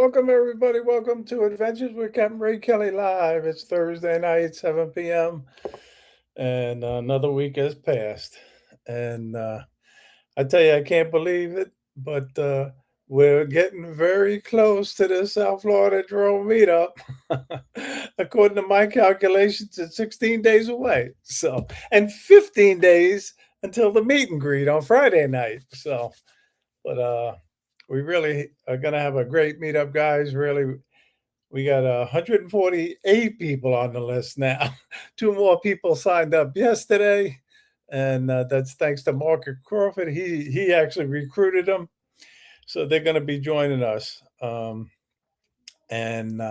Welcome everybody. Welcome to Adventures with Captain Ray Kelly Live. It's Thursday night, 7 p.m. and another week has passed. And I tell you, I can't believe it, but we're getting very close to the South Florida drone meetup. According to my calculations, it's 16 days away. So, and 15 days until the meet and greet on Friday night. So, but we really are going to have a great meetup, guys. Really, we got 148 people on the list now. Two more people signed up yesterday, and that's thanks to Mark Crawford. He actually recruited them, so they're going to be joining us. And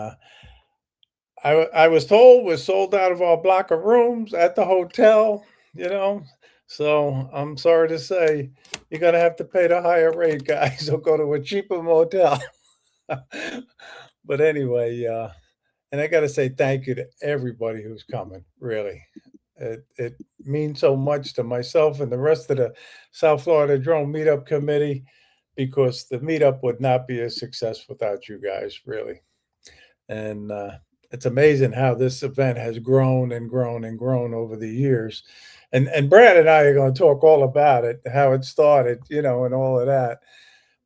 I was told we're sold out of our block of rooms at the hotel. You know, so I'm sorry to say you're going to have to pay the higher rate, guys, or go to a cheaper motel. But anyway, and I got to say thank you to everybody who's coming. Really, it means so much to myself and the rest of the South Florida Drone Meetup Committee because the meetup would not be a success without you guys. Really, and it's amazing how this event has grown and grown and grown over the years. And Brad and I are going to talk all about it, how it started, and all of that.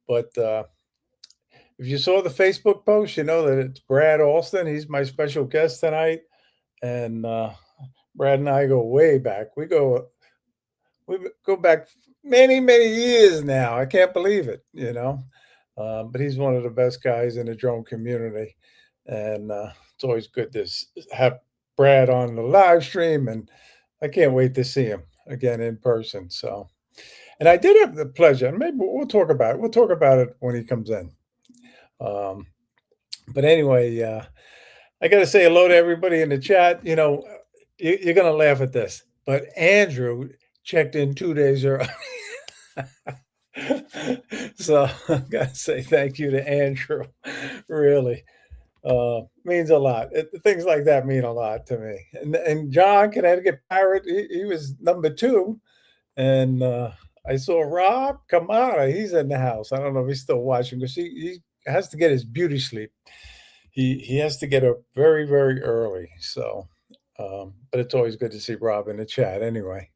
But if you saw the Facebook post, you know that it's Brad Alston. He's my special guest tonight, and Brad and I go way back. We go back many many years now. I can't believe it, But he's one of the best guys in the drone community, and it's always good to have Brad on the live stream, and I can't wait to see him again in person. So, and I did have the pleasure, and maybe we'll talk about it. We'll talk about it when he comes in. Um, but anyway, I got to say hello to everybody in the chat. You're going to laugh at this, but Andrew checked in 2 days early. So I got to say thank you to Andrew. Really means a lot. Things like that mean a lot to me. And John, Connecticut Pirate, he was number 2. And I saw Rob Kamara. He's in the house. I don't know if he's still watching because he has to get his beauty sleep. He has to get up very, very early. So, but it's always good to see Rob in the chat anyway.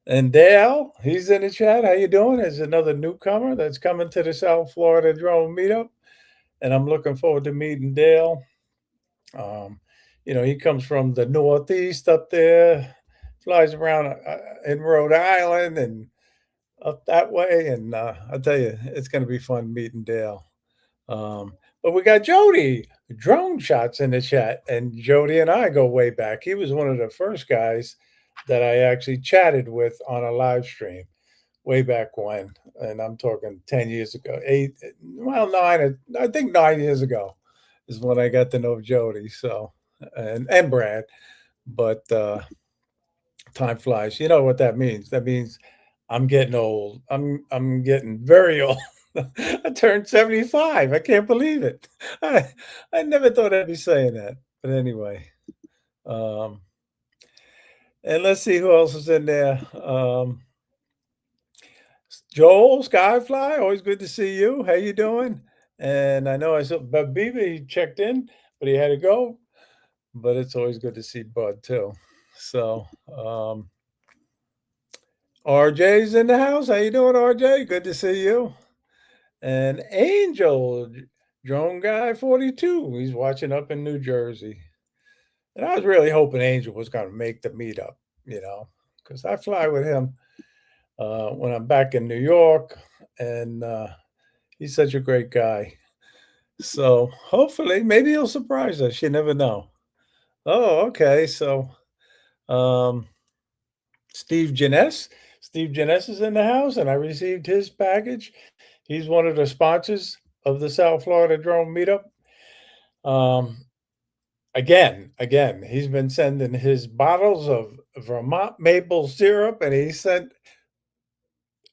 And Dale, he's in the chat. How you doing? There's another newcomer that's coming to the South Florida Drone Meetup, and I'm looking forward to meeting Dale. He comes from the Northeast up there, flies around in Rhode Island and up that way. And I'll tell you, it's going to be fun meeting Dale. But we got Jody Drone Shots in the chat, and Jody and I go way back. He was one of the first guys that I actually chatted with on a live stream way back when, and I'm talking 10 years ago, 9, I think 9 years ago is when I got to know Jody. So, and Brad, but time flies. You know what that means? That means I'm getting old. I'm getting very old. I turned 75. I can't believe it. I never thought I'd be saying that. But anyway. And let's see who else is in there. Joel, Skyfly, always good to see you. How you doing? And I know I saw Bud Beebe, he checked in, but he had to go. But it's always good to see Bud too. So RJ's in the house. How you doing, RJ? Good to see you. And Angel, Drone Guy 42, he's watching up in New Jersey. And I was really hoping Angel was going to make the meetup, because I fly with him when I'm back in New York, and he's such a great guy. So hopefully, maybe he'll surprise us. You never know. Oh, okay. So Steve Jeunesse is in the house, and I received his package. He's one of the sponsors of the South Florida Drone Meetup. Again, he's been sending his bottles of Vermont maple syrup, and he sent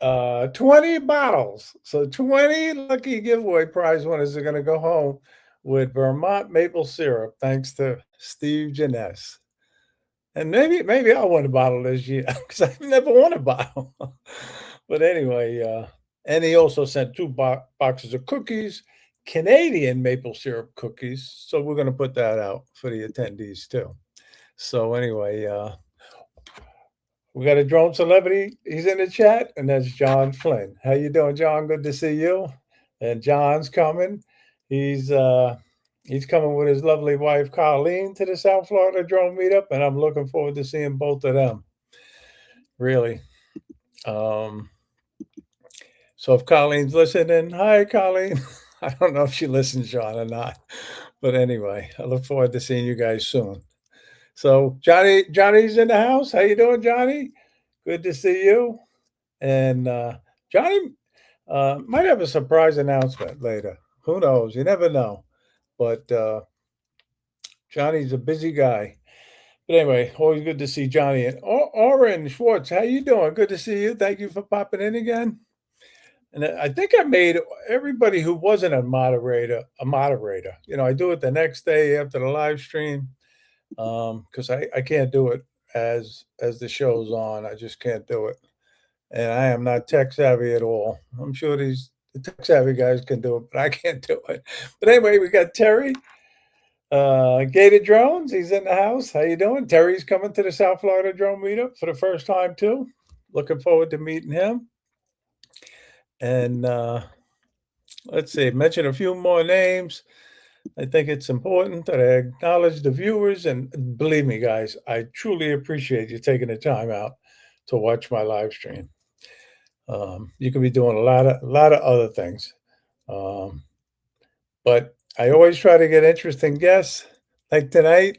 20 bottles. So 20 lucky giveaway prize winners are going to go home with Vermont maple syrup, thanks to Steve Jeunesse. And maybe I'll win a bottle this year because I've never won a bottle. But anyway, and he also sent 2 boxes of cookies, Canadian maple syrup cookies. So we're going to put that out for the attendees too. So anyway, we got a drone celebrity. He's in the chat, and that's John Flynn. How you doing, John? Good to see you. And John's coming. He's he's coming with his lovely wife Colleen to the South Florida drone meetup, and I'm looking forward to seeing both of them. Really. So if Colleen's listening, hi Colleen. I don't know if she listens, John, or not. But anyway, I look forward to seeing you guys soon. So Johnny's in the house. How you doing, Johnny? Good to see you. And Johnny might have a surprise announcement later. Who knows? You never know. But Johnny's a busy guy. But anyway, always good to see Johnny. And Oren Schwartz, how you doing? Good to see you. Thank you for popping in again. And I think I made everybody who wasn't a moderator a moderator. You know, I do it the next day after the live stream because I can't do it as the show's on. I just can't do it. And I am not tech savvy at all. I'm sure the tech savvy guys can do it, but I can't do it. But anyway, we got Terry, Gated Drones. He's in the house. How you doing? Terry's coming to the South Florida Drone Meetup for the first time too. Looking forward to meeting him. And let's see, mention a few more names. I think it's important that I acknowledge the viewers. And believe me, guys, I truly appreciate you taking the time out to watch my live stream. You could be doing a lot of other things. But I always try to get interesting guests like tonight.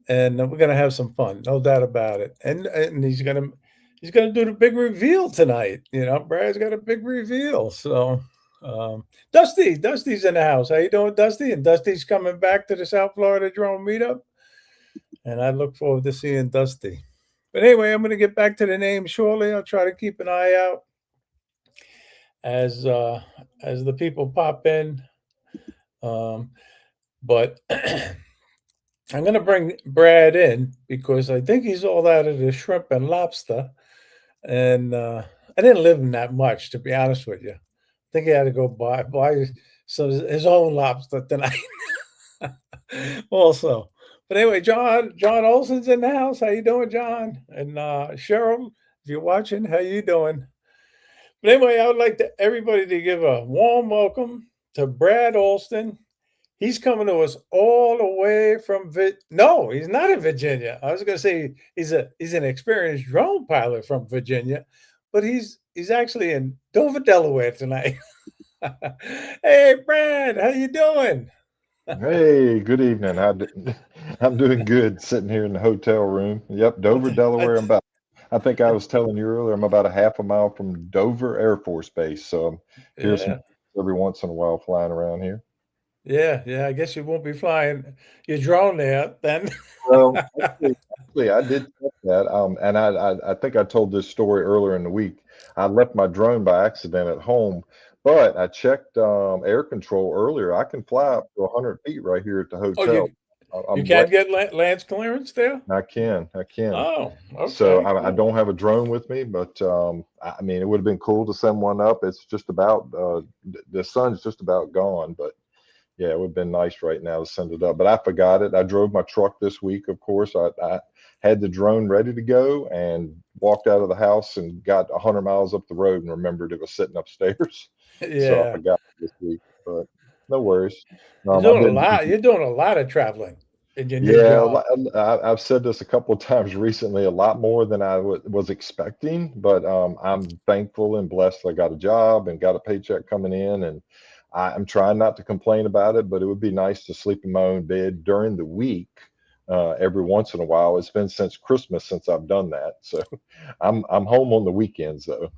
And we're going to have some fun, no doubt about it. And he's going to do the big reveal tonight. You know, Brad's got a big reveal. So Dusty's in the house. How you doing, Dusty? And Dusty's coming back to the South Florida Drone Meetup. And I look forward to seeing Dusty. But anyway, I'm going to get back to the name shortly. I'll try to keep an eye out as the people pop in. But I'm going to bring Brad in because I think he's all out of the shrimp and lobster. And I didn't live him that much, to be honest with you. I think he had to go buy his own lobster tonight also. But anyway, John Olson's in the house. How you doing, John? And Cheryl, if you're watching, how you doing? But anyway, I would like everybody to give a warm welcome to Brad Alston. He's coming to us all the way from No, he's not in Virginia. I was going to say he's an experienced drone pilot from Virginia, but he's actually in Dover, Delaware tonight. Hey, Brad, how you doing? Hey, good evening. I'm doing good sitting here in the hotel room. Yep, Dover, Delaware. I think I was telling you earlier, I'm about a half a mile from Dover Air Force Base. So I'm here every once in a while flying around here. Yeah. I guess you won't be flying your drone there then. Well, actually, I did check that. And I think I told this story earlier in the week. I left my drone by accident at home, but I checked air control earlier. I can fly up to 100 feet right here at the hotel. You can't get Lance clearance there? I can. Oh, okay. So I don't have a drone with me, but I mean, it would have been cool to send one up. It's just about the sun's just about gone, but yeah, it would have been nice right now to send it up. But I forgot it. I drove my truck this week, of course. I had the drone ready to go and walked out of the house and got 100 miles up the road and remembered it was sitting upstairs. Yeah. So I forgot this week, but no worries. You're doing a lot of traveling in your new job. I've said this a couple of times recently, a lot more than I was expecting, but I'm thankful and blessed I got a job and got a paycheck coming in, and I'm trying not to complain about it, but it would be nice to sleep in my own bed during the week every once in a while. It's been since Christmas since I've done that, so I'm home on the weekends though.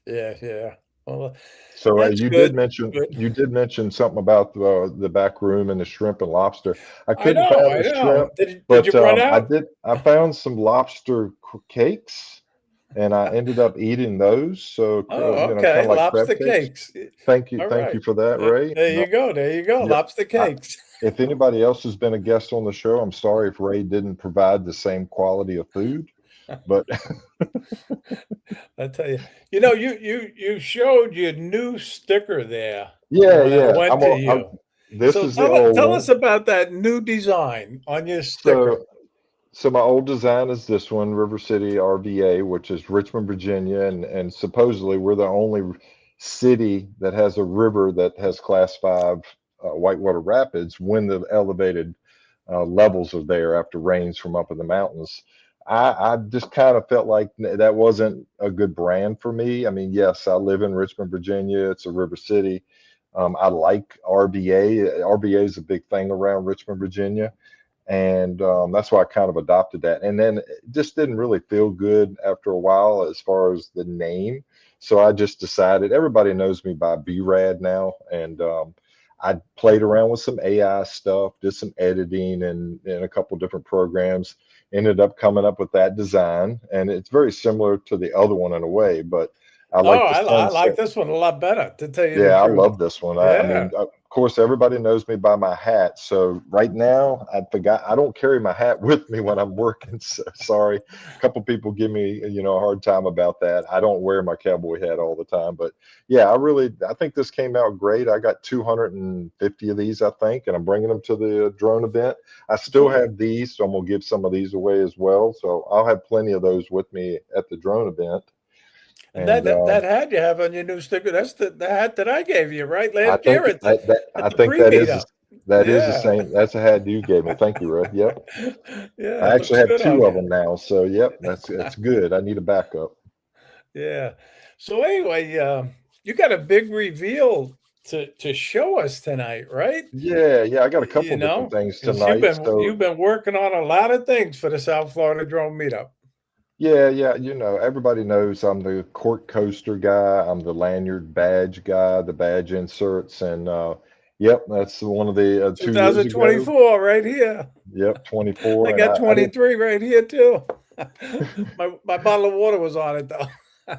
Yeah. Well, so you did mention something about the back room and the shrimp and lobster. I couldn't find the shrimp, did you run out? I found some lobster cakes, and I ended up eating those. So okay, kind of like lobster cakes. Thank you for that, Ray. There you go, yep. Lobster cakes. If anybody else has been a guest on the show, I'm sorry if Ray didn't provide the same quality of food, but I tell you, you showed your new sticker there Yeah, when I yeah. went to you. This So is the old tell one. us about that new design on your sticker. So So my old design is this one, River City RVA, which is Richmond, Virginia, and supposedly we're the only city that has a river that has Class 5 whitewater rapids when the elevated levels are there after rains from up in the mountains. I just kind of felt like that wasn't a good brand for me. I mean, yes, I live in Richmond, Virginia. It's a river city. I like RVA. RVA is a big thing around Richmond, Virginia, and that's why I kind of adopted that. And then it just didn't really feel good after a while as far as the name. So I just decided everybody knows me by BRAD now, and I played around with some AI stuff, did some editing and in a couple different programs. Ended up coming up with that design, and it's very similar to the other one in a way, but I Oh, like the I like sunset. this one a lot better, to tell you the Yeah, I truth. love this one. I Yeah. mean, of course, everybody knows me by my hat. So right now, I forgot I don't carry my hat with me when I'm working. So, sorry, a couple people give me, a hard time about that. I don't wear my cowboy hat all the time, but yeah, I think this came out great. I got 250 of these, I think, and I'm bringing them to the drone event. I still Cool. have these, so I'm gonna give some of these away as well. So I'll have plenty of those with me at the drone event. And And that hat you have on your new sticker, that's the hat that I gave you, right? I Last think year at the pre-meet up. that is the Yeah. same. That's a hat you gave me. Thank you, Ray. Yep. Yeah, I it actually looks have good on two of you. them now. So yep, that's good. I need a backup. Yeah. So anyway, you got a big reveal to show us tonight, right? Yeah, yeah. I got a You couple different know, things because tonight. you've So been working on a lot of things for the South Florida Drone Meetup. yeah, yeah. Everybody knows I'm the court coaster guy. I'm the lanyard badge guy, the badge inserts, and yep, that's one of the 2 years ago. 2024, right here. Yep, I 24, and got I did. 23 right here too. My bottle of water was on it though.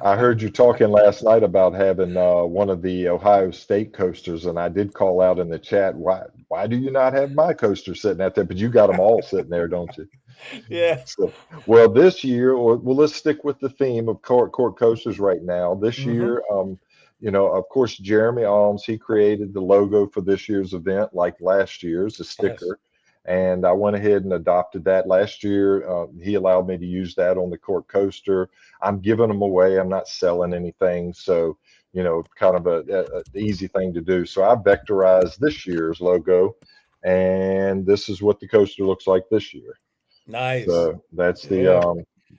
I heard you talking last night about having one of the Ohio State coasters, and I did call out in the chat, why do you not have my coaster sitting out there? But you got them all sitting there, don't you? Yeah. So, well, this year, well, let's stick with the theme of court coasters right now. This Hmm. year, of course, Jeremy Alms, he created the logo for this year's event, like last year's, a Yes. sticker. And I went ahead and adopted that last year. He allowed me to use that on the court coaster. I'm giving them away. I'm not selling anything. So, kind of a easy thing to do. So I vectorized this year's logo, and this is what the coaster looks like this year. Nice. So Yeah.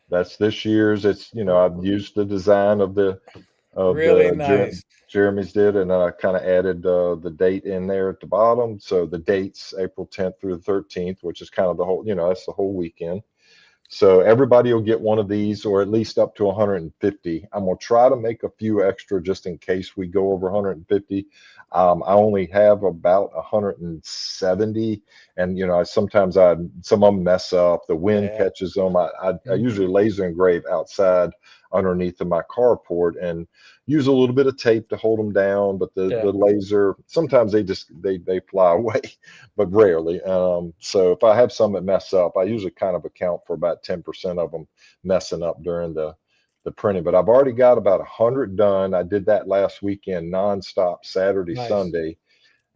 that's this year's. It's I've used the design of Really the nice. Jeremy's did, and I kind of added the date in there at the bottom. So the dates April 10th through the 13th, which is kind of the whole, that's the whole weekend. So everybody will get one of these, or at least up to 150. I'm gonna try to make a few extra just in case we go over 150. I only have about 170, and sometimes some of them mess up. The wind Yeah. catches them. I Hmm. usually laser engrave outside underneath of my carport and use a little bit of tape to hold them down. But Yeah. the laser sometimes they fly away, but rarely. So if I have some that mess up, I usually kind of account for about 10% of them messing up during the printing. But I've already got about 100 done. I did that last weekend nonstop, Saturday, Nice. Sunday,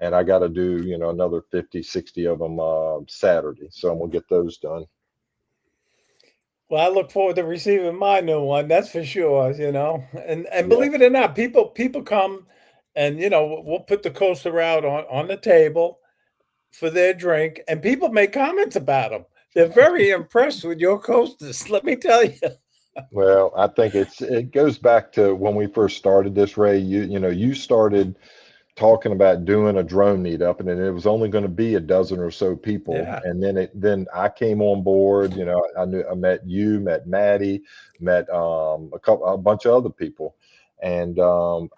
and I got to do another 50, 60 of them Saturday. So I'm gonna get those done. Well, I look forward to receiving my new one. That's for sure. And Yeah. believe it or not, people come, and we'll put the coaster out on the table for their drink, and people make comments about them. They're very impressed with your coasters. Let me tell you. Well, I think it goes back to when we first started this, Ray. You started talking about doing a drone meetup, and then it was only going to be a dozen or so people, Yeah. and then I came on board. I met you, met Maddie, met a bunch of other people, and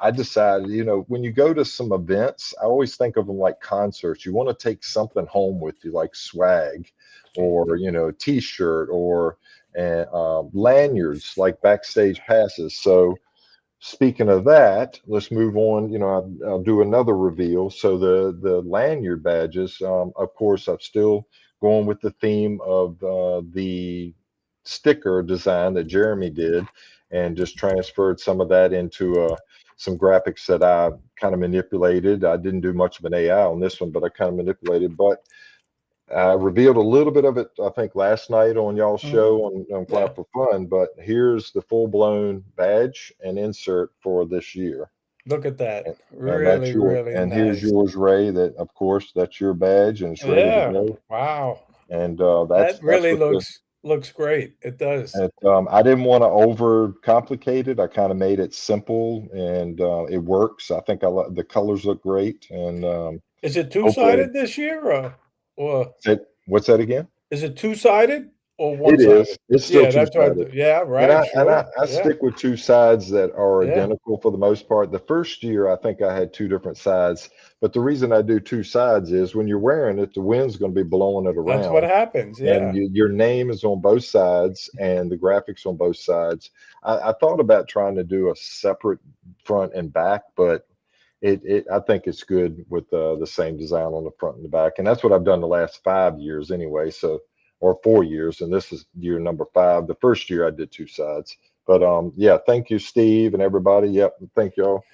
I decided, when you go to some events, I always think of them like concerts. You want to take something home with you, like swag, or a T-shirt, or lanyards, like backstage passes. So speaking of that, let's move on. I'll do another reveal. So the lanyard badges, of course, I'm still going with the theme of the sticker design that Jeremy did, and just transferred some of that into some graphics that I kind of manipulated. I didn't do much of an AI on this one, but I kind of manipulated. But I revealed a little bit of it, I think, last night on y'all's Mhm. show on Cloud Yeah, for Fun. But here's the full blown badge and insert for this year. look at that. And that's Really, your, really and here's nice. yours, Ray. That of course that's your badge and it's ready to Yeah. go. Wow. And That that's really what the looks great. It does. I didn't want to over complicate it. I kind of made it simple and it works. I think the colors look great and Is it hopefully two-sided this year or what's that again? is it two-sided or It is. one-sided? It's still Yeah, two that's right. sided. Yeah, And right, I sure. I Yeah, stick with two sides that are yeah. identical for the most part. The first year, I think I had two different sides, but the reason I do two sides is when you're wearing it, the wind's going to be blowing it That's what around, happens. and Yeah. your name is on both sides and the graphics on both sides. I thought about trying to do a separate front and back, but I think it's good with the same design on the front and the back, and that's what I've done the last 5 years anyway. So, or 4 years, and this is year number five. The first year I did two sides, but yeah, thank you, Steve, and everybody. Yep, thank y'all.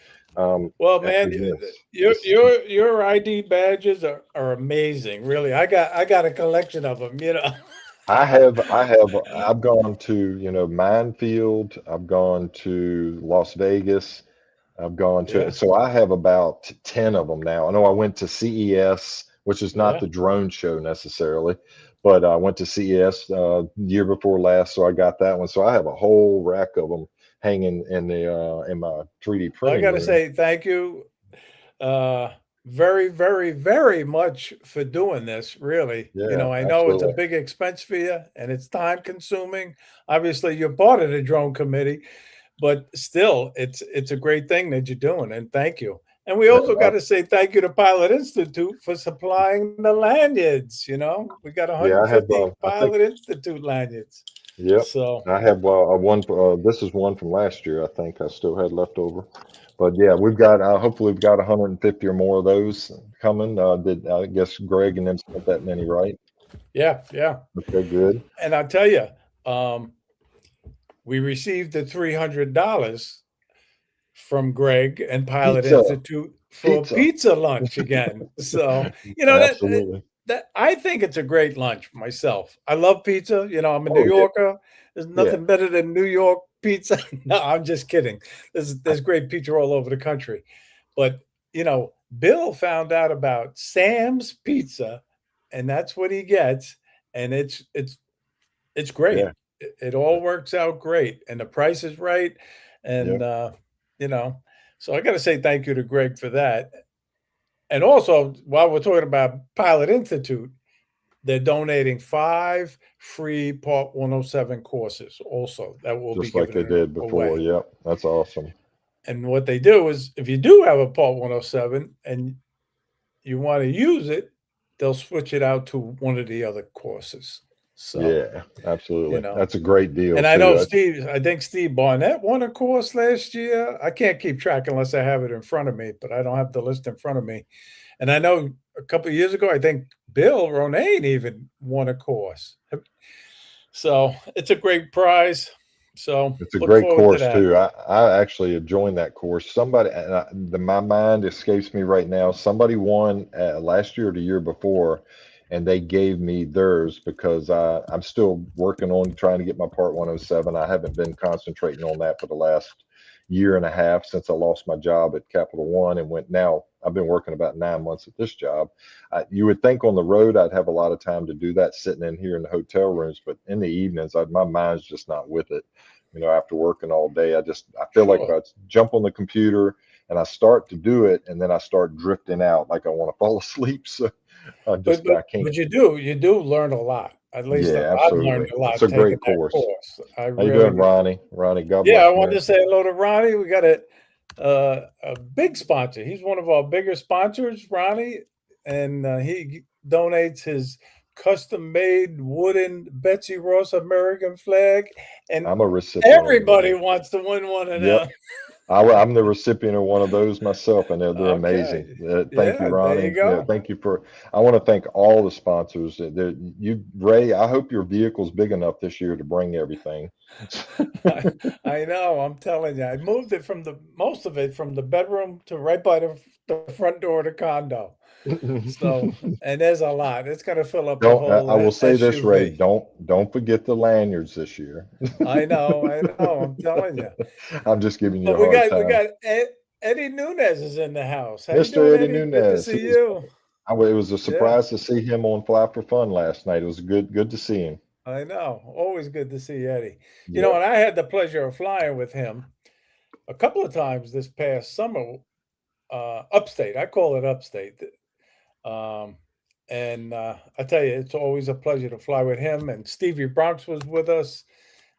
Well, man, Again, your ID badges are amazing. Really. I got a collection of them, you know. I've gone to, Minefield. I've gone to Las Vegas. I've gone to, Yeah, so I have about 10 of them now. I know I went to CES, which is not yeah. the drone show necessarily, but I went to CES year before last, so I got that one. So I have a whole rack of them hanging in my 3D Well, I printing gotta room. say thank you uh very, very, very much for doing this, really. You Yeah, know, I know it's a absolutely. big expense for you and it's time consuming. Obviously, you're part of the drone committee, but still, it's a great thing that you're doing, and thank you. And we Yeah, also got to say thank you to Pilot Institute for supplying the lanyards. You know, we got yeah, I have, 150 I think, Pilot Institute lanyards. yep. So I have a one. This is one from last year. I think I still had left over. But yeah, we've got hopefully we've got 150 or more of those coming. Did I guess Greg and them sent that many, right? yeah, yeah. Okay, good. And I'll tell you, um, we received the $300 from Greg and Pilot Pizza, Institute for pizza. pizza lunch again. So, Absolutely. that I think it's a great lunch myself. I love pizza. You know, I'm a New Oh yeah, Yorker. There's yeah. nothing better than New York pizza. No, I'm just kidding. There's great pizza all over the country. But, Bill found out about Sam's Pizza, and that's what he gets, and it's great. Yeah, It all works out great, and the price is right, yeah. and, you know, so I gotta say thank you to Greg for that, and also, while we're talking about Pilot Institute, they're donating 5 free Part 107 courses also that will be Just like given they did before. away, Yep, that's awesome. and what they do is if you do have a Part 107 and you wanna use it, they'll switch it out to one of the other courses, so, Yeah, you absolutely. know. That's a great deal And I know too. I think Steve Barnett won a course last year. I can't keep track unless I have it in front of me, but I don't have the list in front of me. And I know a couple of years ago, I think Bill Ronayne even won a course. So it's a great prize. So It's a look great forward to course that. too. I actually have joined that course. Somebody, my mind escapes me right now. Somebody won last year or the year before, and they gave me theirs because I'm still working on trying to get my Part 107. I haven't been concentrating on that for the last year and a half since I lost my job at Capital One and went. Now I've been working about 9 months at this job. You would think on the road I'd have a lot of time to do that sitting in here in the hotel rooms, but in the evenings, my mind's just not with it. After working all day, I feel like Sure. I jump on the computer and I start to do it, and then I start drifting out, like I want to fall asleep. So But I can't. you do learn a lot. At least Yeah, I've learned absolutely. a It's lot a taking great that course. course. I How you really, doing, really. Ronnie? Ronnie, God Yeah, I bless wanted to America. say hello to Ronnie. We got a big sponsor. He's one of our bigger sponsors, Ronnie, and he donates his custom-made wooden Betsy Ross American flag, and I'm a recipient of everybody those. wants to win one of Yep. them. I'm the recipient of one of those myself, and they're amazing. Okay. Thank you, Yeah, there you Ronnie. Yeah, go. thank you for. I want to thank all the sponsors. Ray. I hope your vehicle's big enough this year to bring everything. I, I know. I'm telling you, I moved it from the most of it from the bedroom to right by the front door of the condo. So, and there's a lot. It's going to fill up the Don't. whole I will say this, Ray. SUV. Don't forget the lanyards this year. I know. I know. I'm telling you. I'm just giving you But a hard we time, got Eddie Nunez is in the house. How you Mr. doing, Eddie Eddie? Good to Nunez. see you. It was a Yeah, surprise to see him on Fly for Fun last night. It was good to see him. I know. Always good to see Eddie. You know, Yep. and I had the pleasure of flying with him a couple of times this past summer, upstate. I call it upstate. Um, and I tell you, it's always a pleasure to fly with him. And Stevie Bronx was with us,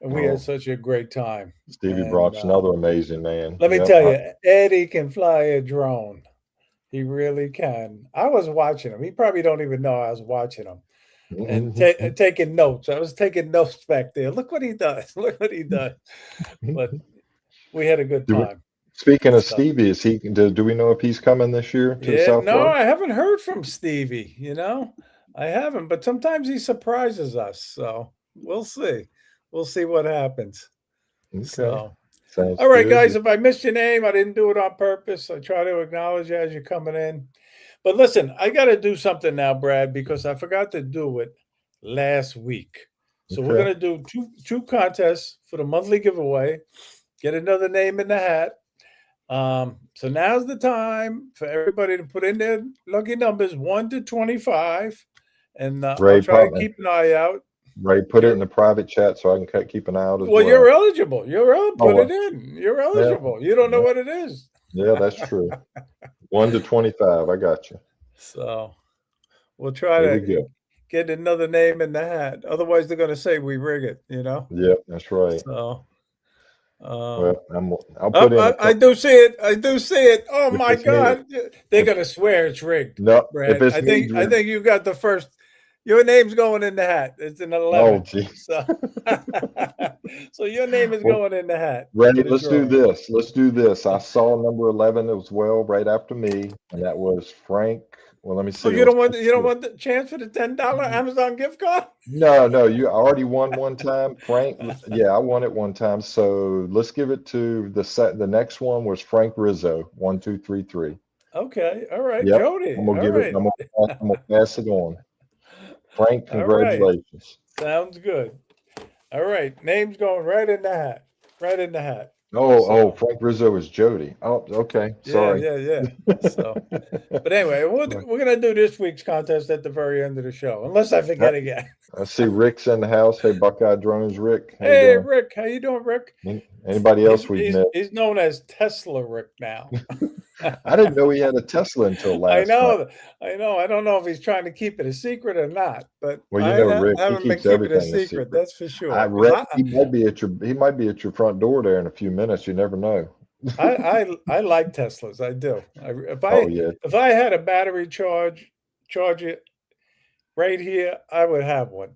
and we had Oh, such a great time. Stevie And Brock's another amazing man. let me Yep. tell you, Eddie can fly a drone. He really can. I was watching him. He probably don't even know I was watching him and taking notes. I was taking notes back there. Look what he does. Look what he does. But we had a good Do we, time. speaking of So Stevie, do we know if he's coming this year to the yeah, South no, Florida? I haven't heard from Stevie. I haven't. But sometimes he surprises us. So we'll see. We'll see what happens. Okay. So. Sounds All right, good. guys, if I missed your name, I didn't do it on purpose. I try to acknowledge you as you're coming in. But listen, I got to do something now, Brad, because I forgot to do it last week. So we're Okay. going to do two contests for the monthly giveaway. Get another name in the hat. So now's the time for everybody to put in their lucky numbers 1 to 25, and I'll Ray, try to pop, keep an eye out. Ray, put it in You're the private chat so I can keep an eye out as well. You're well. eligible. Oh, Put it well. in. You're Yeah. eligible. You don't know Yeah. what it is. Yeah, that's true. 1 to 25. I got you. So we'll try Here we to go. get another name in the hat. Otherwise, they're going to say we rig it. Yep, that's right. So, um, Well, I'll put in a I couple. do see it. I do see it. Oh If my it's me, God, they're if going to swear it's rigged, no, if Brad. it's me, I think you got the first. Your name's going in the hat. It's an oh 11. geez. So, so your name is Well, going in the hat Ray, for the let's do drawing. this. Let's do this. I saw number 11 as well right after me, and that was Frank. Well, let me Oh, see. It was Frank. you don't want the chance for the $10 Amazon gift card? No, no, you already won one time. Frank, yeah, I won it one time. So let's give it to the next one was Frank Rizzo, 1233. Okay, all right, Yep. I'm Jody. gonna All give it, right, I'm gonna pass it on. Frank, all right. congratulations. Sounds good. All right, name's going right in the hat. Right in the hat. Oh, So Frank Rizzo is Jody. Oh, okay. yeah, Sorry. yeah, yeah. So, but anyway, we're gonna do this week's contest at the very end of the show, unless I I, forget again. I see Rick's in the house. Hey, Buckeye Drones, Rick. How you Hey, doing? Rick, how you doing, Rick? Anybody else we've met? He's known as Tesla Rick now. I didn't know he had a Tesla until I last night. know, I know. I don't know if he's trying to keep it a secret or not, but Well, you know, Rick, he haven't been keeps keeping it a everything a secret. secret. That's for I sure. Because read he might be at your front door there in a few minutes. You never know. I like Teslas. I do. Oh yeah. If I had a battery charge it right here, I would have one.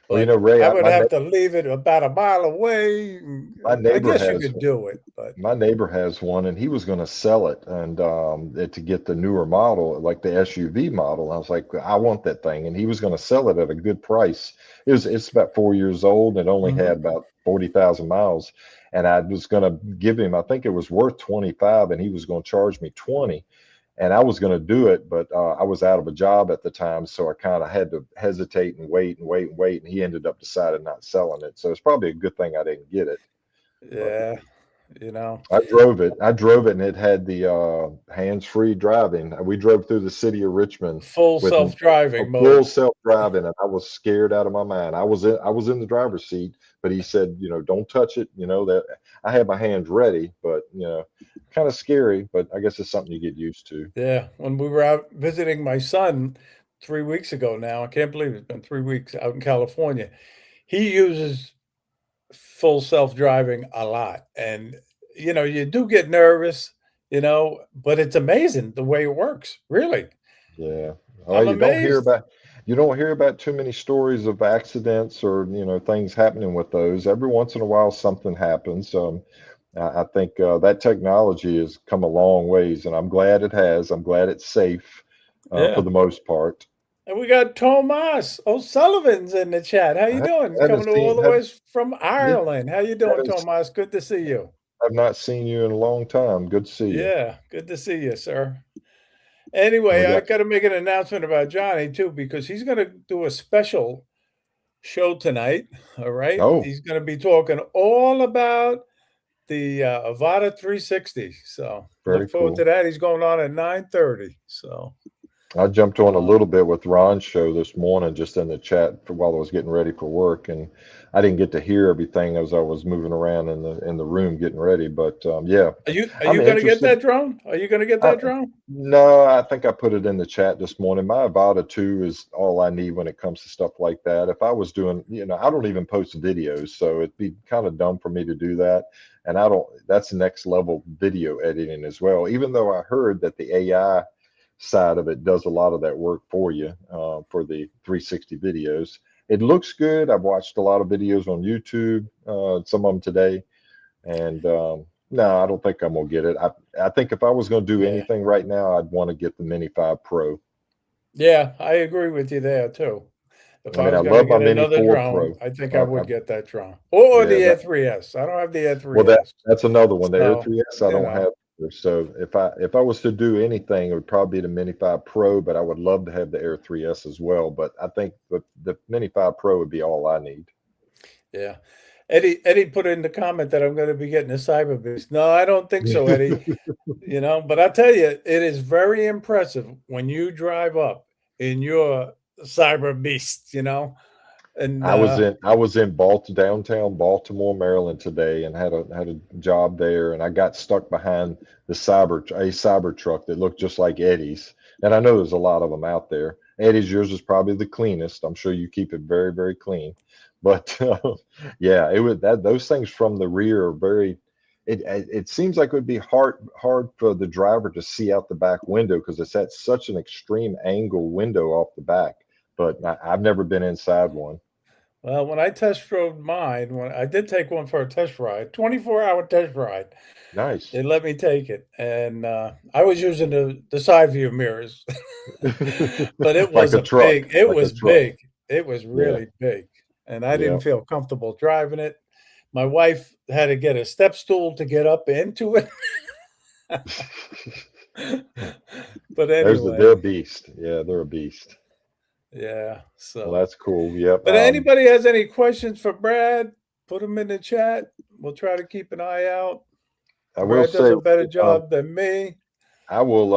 Well, you But know, Ray, I would have to leave it about a mile away. my I neighbor guess you has could do it, but my neighbor has one, and he was going to sell it and to get the newer model, like the SUV model. I was like, I want that thing, and he was going to sell it at a good price. It's about 4 years old, and it only mhm. had about 40,000 miles. And I was going to give him, I think it was worth 25, and he was going to charge me 20. And I was going to do it, but I was out of a job at the time, so I kind of had to hesitate and wait and wait and wait. And he ended up deciding not selling it. So it's probably a good thing I didn't get it. But Yeah, you know, I drove it. I drove it, and it had the hands-free driving. We drove through the city of Richmond full with a self-driving full mode. self-driving, and I was scared out of my mind. I was in the driver's seat, but he said, don't touch it. That I had my hands ready, but kind of scary. But I guess it's something you get used to. Yeah, when we were out visiting my son 3 weeks ago now, I can't believe it's been 3 weeks out in California. He uses full self-driving a lot, and you do get nervous, but it's amazing the way it works. Really, Yeah. Well, I'm you don't hear amazed. about too many stories of accidents or things happening with those. Every once in a while, something happens. I think that technology has come a long ways, and I'm glad it has. I'm glad it's safe for Yeah. the most part. And we got Tomas O'Sullivan's in the chat. How you I doing? haven't Coming all seen the way from yeah, Ireland. How you doing, haven't Tomas? Good to see you. I've not seen you in a long time. Good to see you. Yeah, good to see you, sir. And Anyway, we I got got to make an announcement about Johnny too because he's going to do a special show tonight. All right, oh, he's going to be talking all about the Avada 360. So very look forward to cool. that. He's going on at 9:30. So I jumped on a uh, little bit with Ron's show this morning, just in the chat while I was getting ready for work, and I didn't get to hear everything as I was moving around in the room getting ready. But yeah, are I'm you going to get interested. that drone? Are you going to get I, that drone? no, I think I put it in the chat this morning. My Avata 2 is all I need when it comes to stuff like that. If I was doing, I don't even post videos, so it'd be kind of dumb for me to do that. And I don't, that's next level video editing as well. Even though I heard that the AI side of it does a lot of that work for you for the 360 videos. It looks good. I've watched a lot of videos on YouTube, some of them today, and no, I don't think I'm gonna get it. I think if I was gonna do Yeah. anything right now, I'd want to get the Mini 5 Pro. Yeah, I agree with you there too. If I I mean, I was going to love my get Mini another 4 drone, Pro. I think I I, would get that drone or yeah, the Air that 3S. I don't have the Air well, 3S. that's another one. The Air So, 3S I you don't know, have. So if I was to do anything, it would probably be the Mini 5 Pro, but I would love to have the Air 3S as well. But I think the Mini 5 Pro would be all I need. yeah. Eddie put in the comment that I'm going to be getting a Cyber Beast. No, I don't think so, Eddie. But I tell you, it is very impressive when you drive up in your Cyber Beast, and I was in downtown Baltimore, Maryland today, and had a job there, and I got stuck behind a cyber truck that looked just like Eddie's. And I know there's a lot of them out there. Eddie's, yours is probably the cleanest. I'm sure you keep it very, very clean. But yeah, it would that those things from the rear are very. It seems like it would be hard for the driver to see out the back window because it's at such an extreme angle window off the back. But I've never been inside one. well, when I test drove mine, when I did take one for a test ride, 24-hour test ride, Nice. they let me take it, and I was using the side view mirrors, but it Like was a a truck, big. It like a was truck. big. It was Yeah, really big, and I yeah. didn't feel comfortable driving it. My wife had to get a step stool to get up into it. But They're anyway, a beast. Yeah, they're a beast. yeah. Well, So, that's cool. Yep. but anybody has any questions for Brad? Put them in the chat. We'll try to keep an eye out. I will Brad does say, a better um, job than me. I will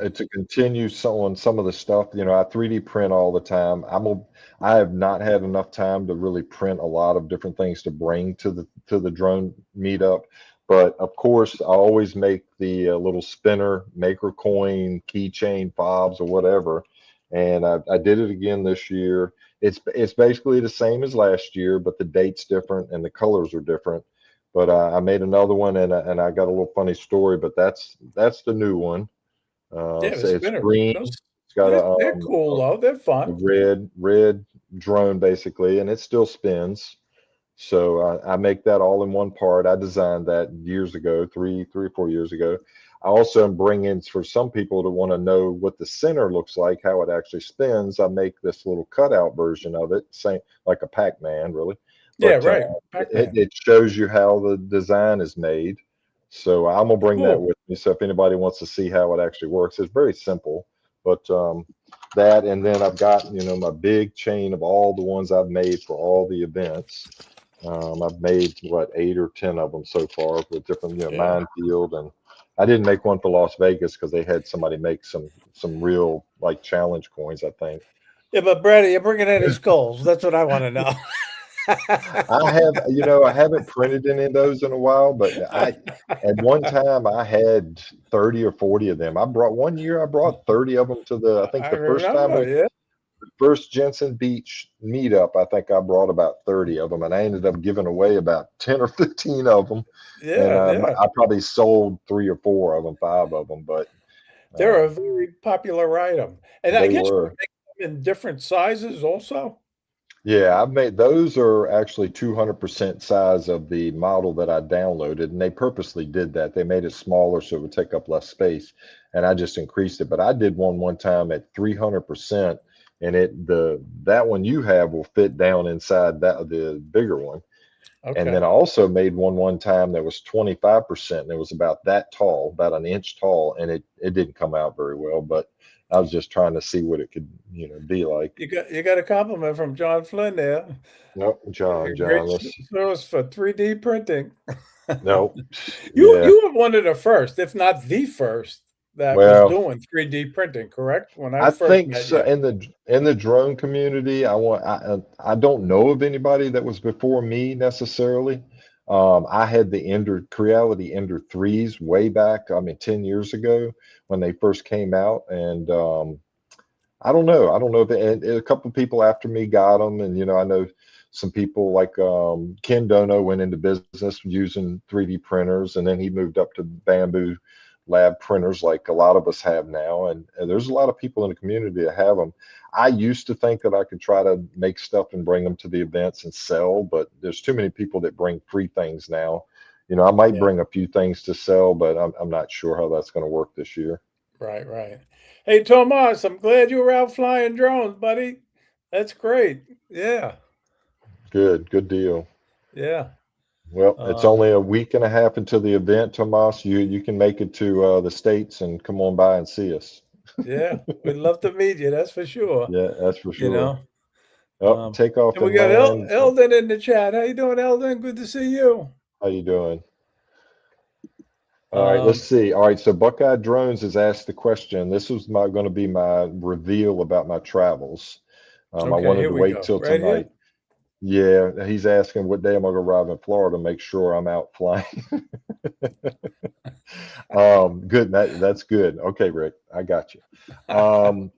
So, to continue on some of the stuff, I 3D print all the time. I have not had enough time to really print a lot of different things to bring to the drone meetup. But of course, I always make the little spinner maker coin keychain fobs or whatever. And I did it again this year. It's basically the same as last year, but the date's different and the colors are different. But I made another one, and I got a little funny story. But that's the new one. yeah, the So it's spinners. green. Those It's got they're cool though. They're a fun. red drone basically, and it still spins. So I make that all in one part. I designed that years ago, three or 4 years ago. I also am bringing for some people to want to know what the center looks like, how it actually spins. I make this little cutout version of it, same like a Pac-Man, really, Yeah, but right. it, Pac-Man. it shows you how the design is made. So I'm gonna bring that Cool. with me. So if anybody wants to see how it actually works, it's very simple. But that, and then I've got my big chain of all the ones I've made for all the events. I've made what 8 or 10 of them so far with different, Yeah. minefield, and I didn't make one for Las Vegas because they had somebody make some real like challenge coins, I think. Yeah, but Brady, you're bringing any skulls? That's what I want to know. I haven't printed any of those in a while, but at one time I had 30 or 40 of them. I brought 30 of them to I think I the first time remember. Yeah. first Jensen Beach meetup, I think I brought about 30 of them, and I ended up giving away about 10 or 15 of them. And Yeah. Yeah. I probably sold 3 or 4 of them, 5 of them, but They're a um, very popular item, and I they guess you were. can make them in different sizes also. Yeah, I've made those are actually 200% size of the model that I downloaded, and they purposely did that. They made it smaller so it would take up less space, and I just increased it. But I did one time at 300%, and that one you have will fit down inside that the bigger one. And then Okay. I also made one time that was 25%, and it was about that tall, about an inch tall, and it didn't come out very well. But I was just trying to see what it could, be like. You got a compliment from John Flynn there. Nope, A John, great let's source for 3D printing. no, You yeah. you were one of the first, if not the first, that was Well, doing 3D printing, correct? When I I first think met so, you. in the drone community, I don't know of anybody that was before me necessarily. I had the Creality Ender threes way back. I mean, 10 years ago when they first came out, and I don't know. I don't know if and a couple of people after me got them, and I know some people like Ken Dono went into business using 3D printers, and then he moved up to bamboo lab printers like a lot of us have now. And there's a lot of people in the community that have them. I used to think that I could try to make stuff and bring them to the events and sell, but there's too many people that bring free things now. I might Yeah, bring a few things to sell, but I'm not sure how that's going to work this year. right, right. Hey, Tomas, I'm glad you were out flying drones, buddy. That's great. Yeah, Good deal. yeah. Well, it's Um, only a week and a half until the event, Tomas. You can make it to the States and come on by and see us. yeah, we'd love to meet you, that's for sure, Yeah, that's for you sure. know. Oh, take off And we and got land. Eldon in the chat. How you doing, Eldon? Good to see you. How you doing? All right, let's Um, see. All right, so Buckeye Drones has asked the question. This was my going to be my reveal about my travels. I okay, wanted here to we wait go. till Right here? tonight. Yeah, he's asking what day am I going to arrive in Florida, make sure I'm out flying. Good. That's good. Okay, Rick, I got you.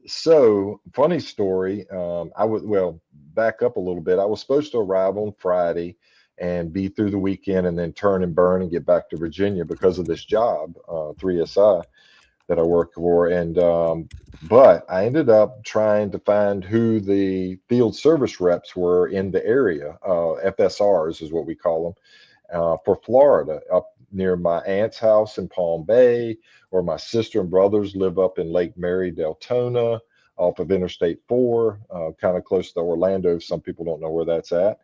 So funny story. Well, back up a little bit. I was supposed to arrive on Friday and be through the weekend and then turn and burn and get back to Virginia because of this job, 3SI that I work for. And but I ended up trying to find who the field service reps were in the area. FSRs is what we call them for Florida, up near my aunt's house in Palm Bay, or my sister and brothers live up in Lake Mary, Deltona, off of Interstate 4, kind of close to Orlando. Some people don't know where that's at.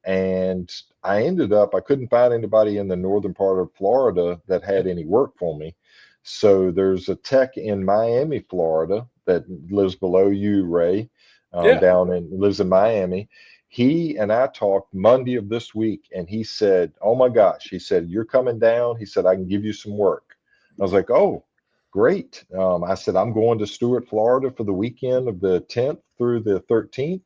And I couldn't find anybody in the northern part of Florida that had any work for me. So there's a tech in Miami, Florida, that lives below you, Ray, Yeah, lives in Miami. He and I talked Monday of this week, and he said, "Oh my gosh," he said, "you're coming down." He said, "I can give you some work." I was like, "Oh, great." I said, "I'm going to Stuart, Florida for the weekend of the 10th through the 13th."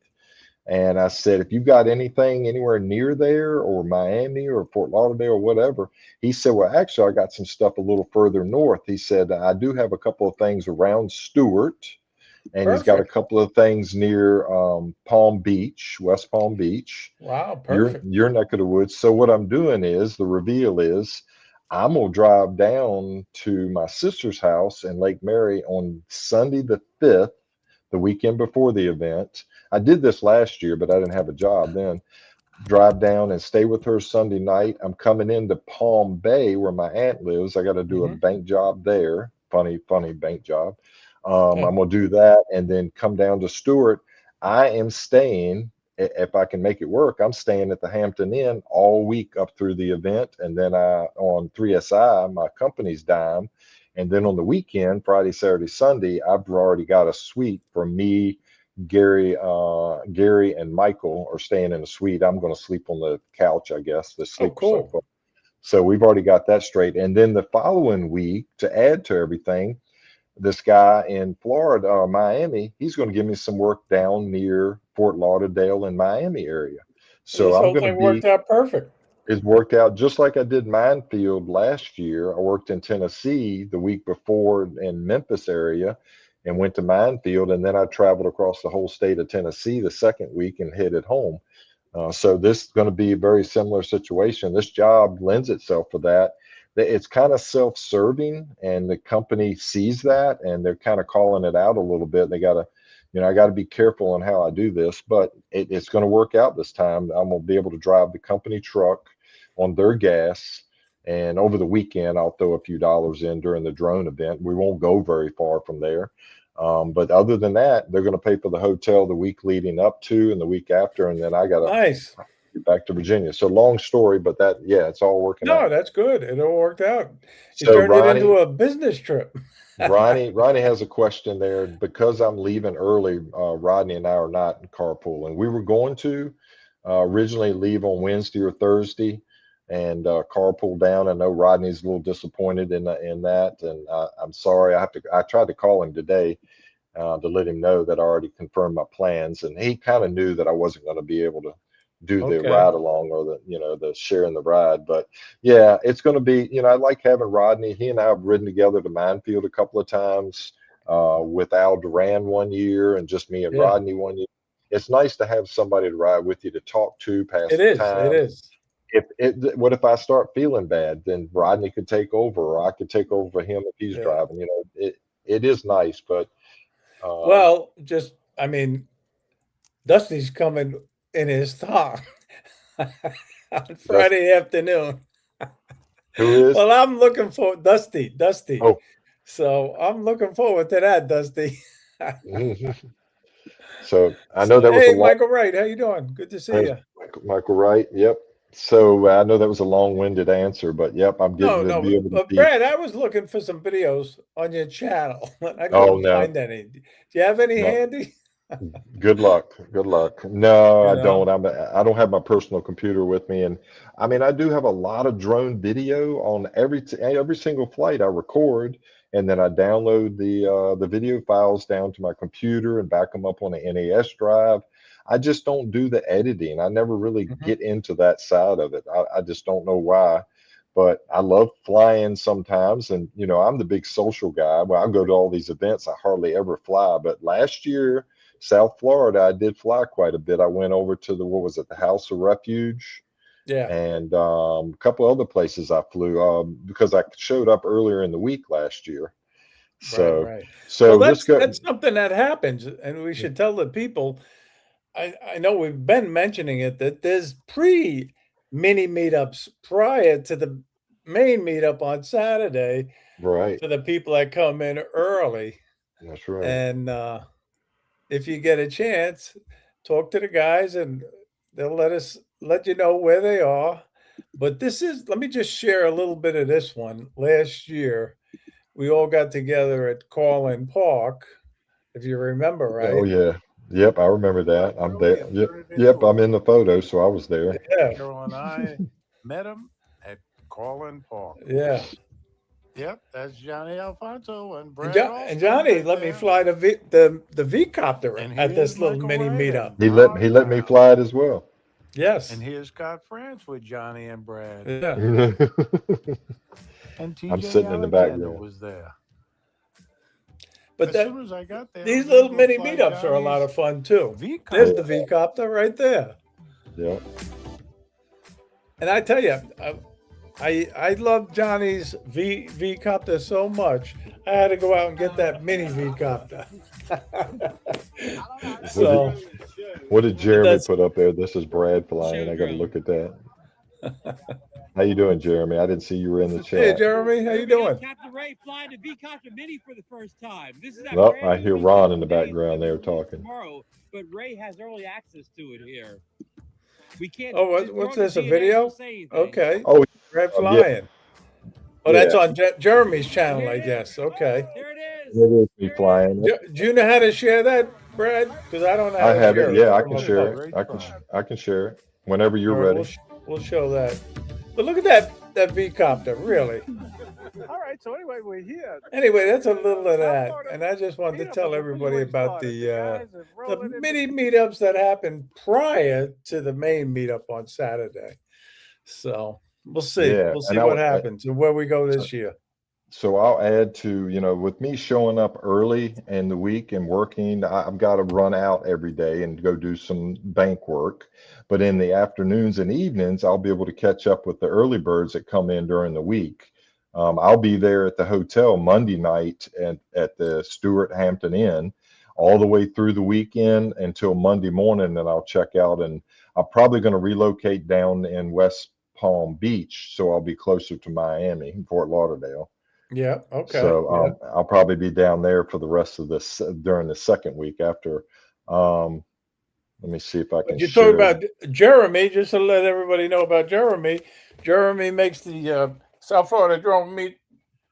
And I said, if you've got anything anywhere near there or Miami or Fort Lauderdale or whatever, he said, well, actually, I got some stuff a little further north. He said, I do have a couple of things around Stuart, and he's got a perfect. couple of things near Palm Beach, West Palm Beach, Wow, your perfect. your neck of the woods. So what I'm doing is the reveal is I'm gonna drive down to my sister's house in Lake Mary on Sunday the 5th, the weekend before the event. I did this last year, but I didn't have a job then. Drive down and stay with her Sunday night. I'm coming into Palm Bay where my aunt lives. I got to do a Hmm. bank job there. Funny bank job. I'm gonna do that and then come down to Stewart. I am staying, if I can make it work. I'm staying at the Hampton Inn all week up through the event, and then on 3SI, my company's dime, and then on the weekend, Friday, Saturday, Sunday, I've already got a suite for me. Gary and Michael are staying in a suite. I'm going to sleep on the couch, I guess, the Oh, sleeper cool. sofa. So we've already got that straight. And then the following week, to add to everything, this guy in Florida or Miami, he's going to give me some work down near Fort Lauderdale and Miami area. So This I'm whole going to thing worked be, out perfect. it's worked out just like I did Minefield last year. I worked in Tennessee the week before in Memphis area and went to Minefield, and then I traveled across the whole state of Tennessee the second week and headed home. So this is going to be a very similar situation. This job lends itself for that. It's kind of self-serving, and the company sees that, and they're kind of calling it out a little bit. They got to, I got to be careful on how I do this, but it's going to work out this time. I'm going to be able to drive the company truck on their gas. And over the weekend, I'll throw a few dollars in during the drone event. We won't go very far from there. But other than that, they're going to pay for the hotel the week leading up to and the week after. And then I got to Nice. get back to Virginia. So long story, but yeah, it's all working No, out. that's good. It all worked out. You So turned it Ronnie, into a business trip. Ronnie has a question there. Because I'm leaving early, Rodney and I are not in carpool, and we were going to originally leave on Wednesday or Thursday and carpool down. I know Rodney's a little disappointed in that, and I'm sorry. I tried to call him today to let him know that I already confirmed my plans, and he kind of knew that I wasn't going to be able to do the Okay. ride along or the sharing the ride. But yeah, it's going to be, I like having Rodney. He and I have ridden together to Minefield a couple of times, with Al Duran one year and just me and Yeah, Rodney one year. It's nice to have somebody to ride with you to talk to, pass it the is. It time. is. What if I start feeling bad? Then Rodney could take over, or I could take over for him if he's Yeah. driving. It is nice, but um, Well, I mean, Dusty's coming in his thong on that's Friday afternoon. who is. Well, I'm looking for Dusty. Oh, So I'm looking forward to that, Dusty. so I know So, that was a hey, long. Michael Wright, how you doing? Good to see There's you. Michael Wright. Yep. So I know that was a long-winded answer, but yep, I'm getting No, to no, be able to but be. Brad, I was looking for some videos on your channel, and I Oh couldn't no, find any. Do you have any no. handy? Good luck. Good luck. No, You I know? don't. I don't have my personal computer with me, and I mean I do have a lot of drone video on every single flight I record, and then I download the video files down to my computer and back them up on an NAS drive. I just don't do the editing. I never really Mhm. get into that side of it. I just don't know why. But I love flying sometimes, and I'm the big social guy. Well, I go to all these events. I hardly ever fly, but last year South Florida, I did fly quite a bit. I went over to what was it, the House of Refuge, Yeah, and a couple other places I flew because I showed up earlier in the week last year. right, So, right. Well, so let's go. that's something that happens, and we should tell the people. I know we've been mentioning it that there's pre-mini meetups prior to the main meetup on Saturday Right, for the people that come in early. that's right. And if you get a chance, talk to the guys and they'll let you know where they are. But let me just share a little bit of this one. Last year, we all got together at Carlin Park, if you remember, Oh right? yeah, yep, I remember that. I'm there. Yep, yep, I'm in the photo, so I was there. Yeah, Carol and I met him at Corlin Park. yeah. Yep, that's Johnny Alfonso and And, Brad And Alston Johnny right let me there. fly the V copter And at here's this little Michael mini Wright meetup. and He Ron let me Brown. fly it as well. And Yes, here's Scott France with Johnny and Brad. yeah. And I'm TJ sitting in the Alexander background. was there. But As soon as I got there, I these was going to little go mini fly meetups are a lot Johnny's of fun too. V There's They the copter. V copter right there. Yeah. And I tell you, I love Johnny's V copter so much. I had to go out and get that mini V copter. What did So what did it Jeremy does. put up there? This is Brad flying. I got to look at that. How you doing, Jeremy? I didn't see you were in the Hey, chat. Jeremy, how you doing? Captain Ray flying the V-Copter Mini for the first time. This is that Oh, brand I new hear V-Copter Ron in the Mini that's background gonna be there released talking. tomorrow, but Ray has early access to it here. We can't. Oh, We're what's on the this? A DNA, don't video? say anything. Okay, Oh, Red yeah, flying. Oh, that's yeah. on Jeremy's And channel, here I it is. guess. Okay. There it is. It is me There it flying. is. Do you know how to share that, Brad? Because I don't know how I to have it. share it Yeah, I from can a Had a share phone. it. great time. I can share it whenever you're All right, ready. we'll show that. But look at that V copter, really. All right, so anyway, we're here. Anyway, that's a little of South that, Florida and I just wanted to meetup tell has everybody officially about started. The guys are the rolling in. mini meetups that happened prior to the main meetup on Saturday. So Yeah, we'll and see what happens and where we go so, this year. so I'll add to, with me showing up early in the week and working, I've got to run out every day and go do some bank work. But in the afternoons and evenings, I'll be able to catch up with the early birds that come in during the week. I'll be there at the hotel Monday night at the Stewart Hampton Inn. all the way through the weekend until Monday morning. Then I'll check out, and I'm probably going to relocate down in West Palm Beach, so I'll be closer to Miami, Fort Lauderdale. Yeah. Okay. So Yeah. I'll probably be down there for the rest of this during the second week after. Let me see if I can But you talk share. about Jeremy, just to let everybody know about Jeremy. Jeremy makes the South Florida Drone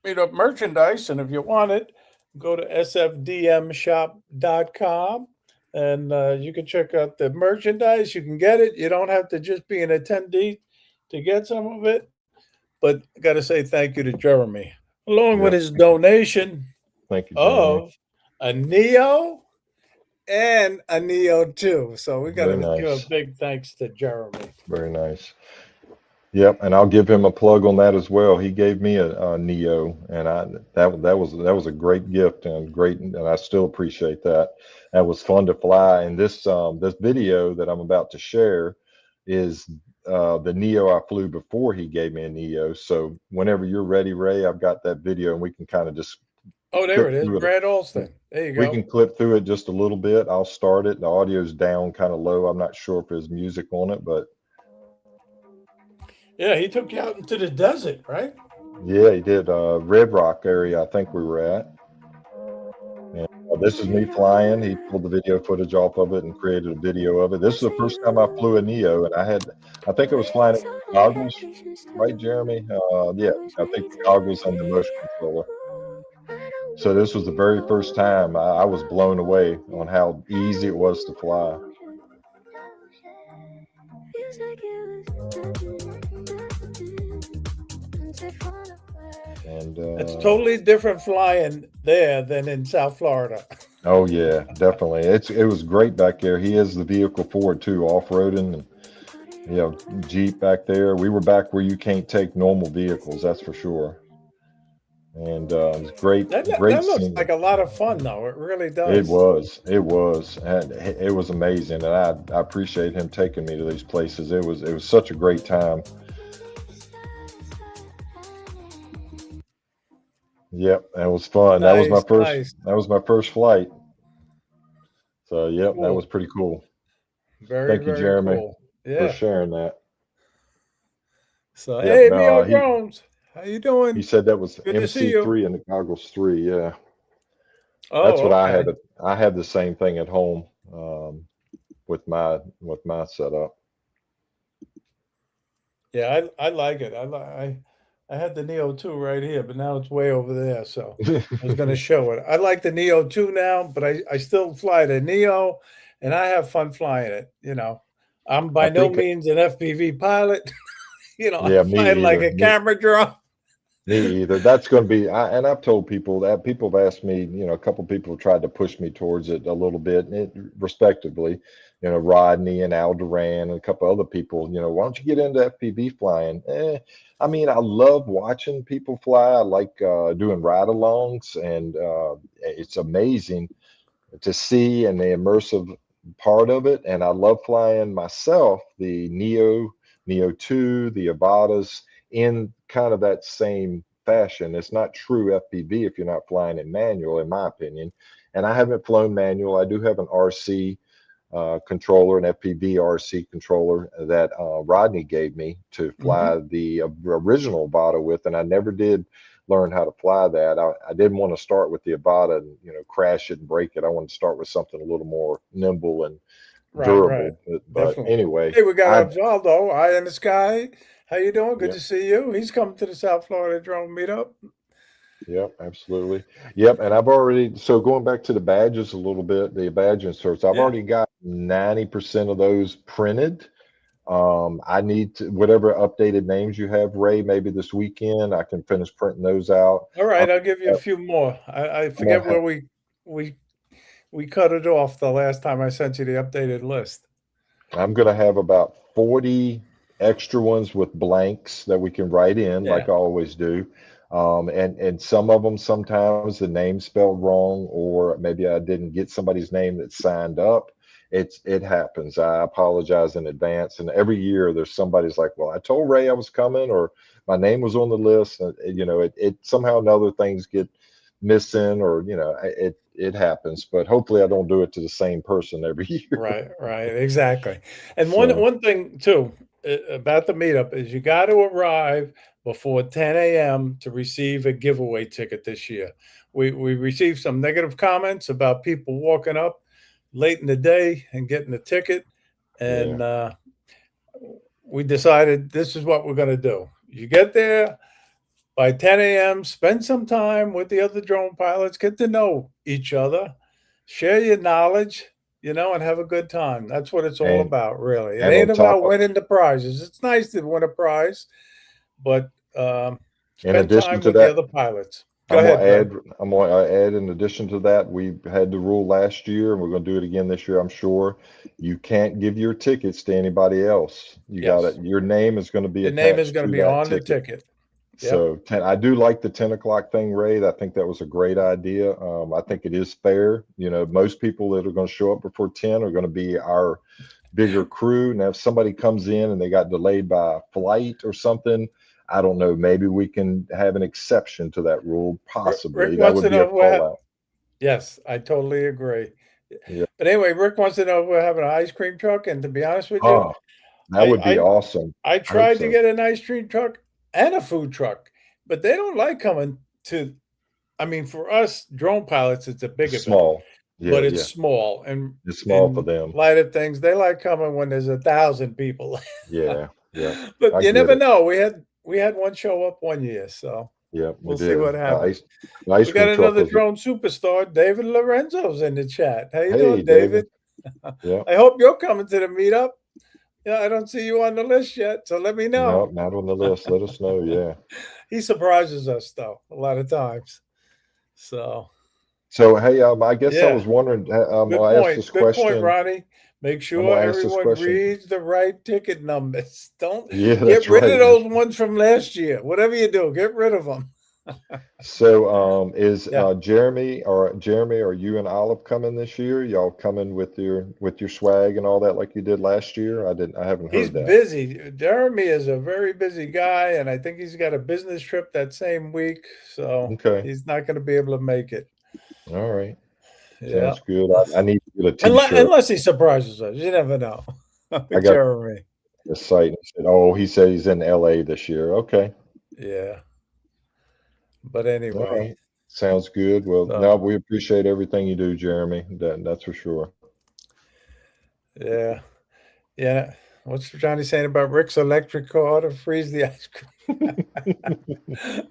Meetup merchandise, and if you want it, go to sfdmshop.com and you can check out the merchandise. You can get it. You don't have to just be an attendee to get some of it. But I got to say thank you to Jeremy, along with Yep. his donation Thank you, Jeremy. of a Neo and a Neo 2. So we got Very to give a nice. big thanks to Jeremy. Very nice. Yep, and I'll give him a plug on that as well. He gave me a Neo, and that was a great gift and great, and I still appreciate that. That was fun to fly. And this video that I'm about to share is the Neo I flew before he gave me a Neo. So whenever you're ready, Ray, I've got that video, and we can kind of just Oh, there clip it is. through it. Brad Alston. There you We go. can clip through it just a little bit. I'll start it. The audio's down kind of low. I'm not sure if there's music on it, but Yeah, he took you out into the desert, right? yeah, he did. Red Rock area, I think we were at. And this is me flying. He pulled the video footage off of it and created a video of it. This is the first time I flew a Neo, and I think I was flying it with goggles, right, Jeremy? Yeah, I think the goggles and the motion controller. So this was the very first time I was blown away on how easy it was to fly. And It's totally different flying there than in South Florida. oh yeah, definitely. It was great back there. He is the vehicle for it too, off-roading, and you know, Jeep back there. We were back where you can't take normal vehicles, that's for sure. And it's great, That great looks scene. like a lot of fun, though. It really does. It was, and it was amazing. And I appreciate him taking me to these places. It was such a great time. Yep, that was fun. That was my Nice, first. nice. That was my first flight. So yep, that Cool. was pretty cool. Very, Thank you, very Jeremy, cool. for Yeah. sharing that. So, Yep, hey, no, Neo Drones, how you he doing? said that was Good to see you. MC3 and the goggles 3. Yeah, that's Oh, what I okay. have. I have the same thing at home with my setup. Yeah, I like it. I had the Neo 2 right here, but now it's way over there. So I was going to show it. I like the Neo 2 now, but I still fly the Neo, and I have fun flying it. You know, I'm by I no think, means an FPV pilot. You know, I yeah, fly me like either. a camera drone. Me either. That's going to be, and I've told people that people have asked me, you know, a couple people have tried to push me towards it a little bit, respectively, you know, Rodney and Al Duran and a couple other people, you know, why don't you get into FPV flying? I mean, I love watching people fly. I like doing ride-alongs, and it's amazing to see and the immersive part of it. And I love flying myself, the Neo 2, the Avadas in kind of that same fashion. It's not true FPV if you're not flying it manual, in my opinion. And I haven't flown manual. I do have an RC controller, an FPV RC controller that Rodney gave me to fly the original Avata with, and I never did learn how to fly that. I didn't want to start with the Avata and, you know, crash it and break it. I wanted to start with something a little more nimble and Right, durable. But definitely. anyway, Hey, we got Osvaldo, Eye in the Sky. How you doing? Good Yep. to see you. He's coming to the South Florida Drone Meetup. Yep, absolutely. Yep, and I've already, so going back to the badges a little bit, the badge inserts, I've Yeah. already got 90% of those printed. I need to, whatever updated names you have, Ray, maybe this weekend, I can finish printing those out. All right, I'll give you a few more. I forget where we cut it off the last time I sent you the updated list. I'm going to have about 40 extra ones with blanks that we can write in, like I always do. And some of them, sometimes the name spelled wrong, or maybe I didn't get somebody's name that signed up. It happens. I apologize in advance. And every year there's somebody's like, well, I told Ray I was coming, or my name was on the list. You know, it somehow or another things get missing, or it happens. But hopefully, I don't do it to the same person every year. Right, right, exactly. And So one thing too about the meetup is you got to arrive before 10 a.m. to receive a giveaway ticket this year. We received some negative comments about people walking up late in the day and getting a ticket, yeah, and we decided this is what we're going to do. You get there by 10 a.m., spend some time with the other drone pilots, get to know each other, share your knowledge, and have a good time. That's what it's all and about, really. It and ain't on top about of, winning the prizes. It's nice to win a prize, but in spend addition time to with the that, other pilots. Go ahead, Brad. I'm gonna add in addition to that, we had the rule last year and we're gonna do it again this year, I'm sure. You can't give your tickets to anybody else. Yes. Your name is gonna be Your name is attached going to to be that on the ticket. ticket. Yep. So I do like the 10 o'clock thing, Ray. I think that was a great idea. I think it is fair. Most people that are going to show up before 10 are going to be our bigger crew. Now, if somebody comes in and they got delayed by a flight or something, I don't know. Maybe we can have an exception to that rule. Rick Possibly. That wants would to be a know if we're call out. Yes, I totally agree. Yeah. But anyway, Rick wants to know if we're having an ice cream truck. And to be honest with you, Oh, that I would be I awesome. I I hope tried to so. get an ice cream truck and a food truck, but they don't like coming to. I mean, for us drone pilots, it's a big It's event, small. Yeah, but it's yeah. small. And It's small for in them. light of things, they like coming when there's 1,000 people. Yeah, yeah. But I you get never it. know. We had one show up one year, so Yeah, we we'll see did. what happens. The ice We got cream truck another was, drone superstar, David Lorenzo's in the chat. How you hey, doing, David. David? Yeah. I hope you're coming to the meetup. Yeah, I don't see you on the list yet, so let me No, know. not on the list. Let us know. Yeah. He surprises us though a lot of times. So So, hey, I guess I yeah, was wondering, good I'll ask point. this Good point, question. Ronnie. Make I'm sure gonna ask this everyone question. reads the right ticket numbers. Don't Yeah, get that's rid of right. those ones from last year. Whatever you do, get rid of them. So, is Yeah, Jeremy or you and Olive coming this year? Y'all coming with your swag and all that like you did last year? I haven't he's heard that. busy. Jeremy is a very busy guy, and I think he's got a business trip that same week, so Okay. he's not going to be able to make it. All right. Yeah. Sounds good. I need to get a Unless, t-shirt. unless he surprises us. You never know. I got Jeremy. the site and said, oh, he said he's in LA this year. Okay. Yeah. But All anyway, right. Sounds good. Well, no, so we appreciate everything you do, Jeremy. That's for sure. yeah. Yeah. What's Johnny saying about Rick's electric car to freeze the ice cream?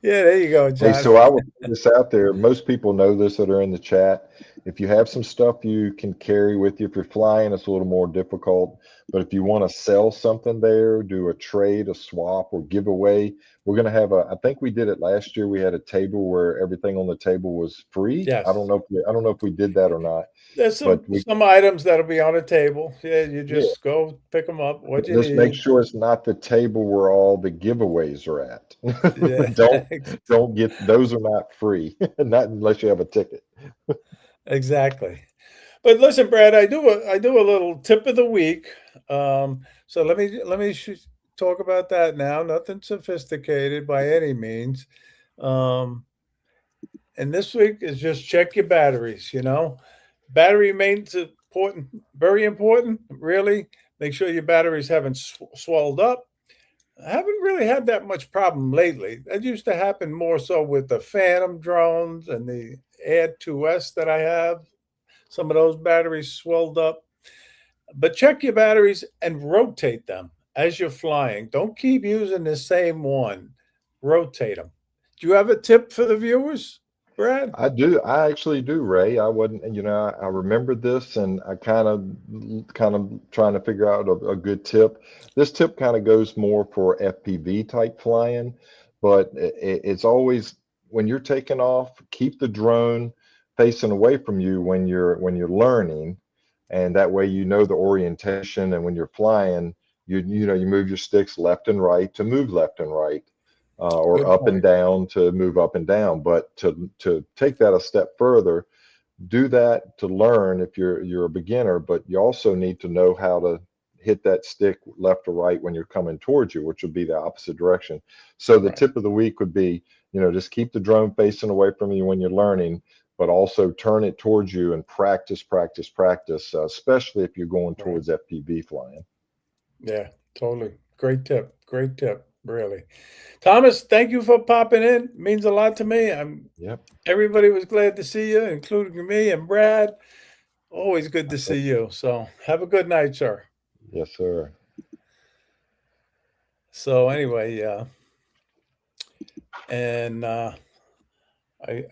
Yeah, there you go, Hey, Johnny. so I will put this out there. Most people know this that are in the chat. If you have some stuff you can carry with you, if you're flying, it's a little more difficult. But if you want to sell something there, do a trade, a swap, or give away, we're going to have I think we did it last year. We had a table where everything on the table was free. Yes. I don't know if we did that or not. There's But we, some items that'll be on a table. Yeah, you yeah, just go pick them up, what you just make need. sure it's not the table where all the giveaways are at. Yeah. Don't get those are not free, not unless you have a ticket. Exactly. But listen, Brad, I do a little tip of the week. So let me talk about that now. Nothing sophisticated by any means. And this week is just check your batteries. Battery maintenance is important, very important. Really, make sure your batteries haven't swelled up. I haven't really had that much problem lately. That used to happen more so with the Phantom drones and the Air 2S that I have. Some of those batteries swelled up. But check your batteries and rotate them as you're flying. Don't keep using the same one. Rotate them. Do you have a tip for the viewers, Brad? I do. I actually do, Ray. I wasn't, I remembered this and I kind of trying to figure out a good tip. This tip kind of goes more for FPV type flying, but it's always when you're taking off, keep the drone facing away from you when you're learning, and that way you know the orientation. And when you're flying, you move your sticks left and right to move left and right, or Good up and point. down to move up and down. But to take that a step further, do that to learn if you're a beginner, but you also need to know how to hit that stick left or right when you're coming towards you, which would be the opposite direction. So the Right. tip of the week would be just keep the drone facing away from you when you're learning, but also turn it towards you and practice, practice, practice, especially if you're going Right. towards FPV flying. Yeah, totally. Great tip. Great tip. Really. Thomas, thank you for popping in. Means a lot to me. Yep. Everybody was glad to see you, including me and Brad. Always good to see you. So have a good night, sir. Yes, sir. So anyway, and I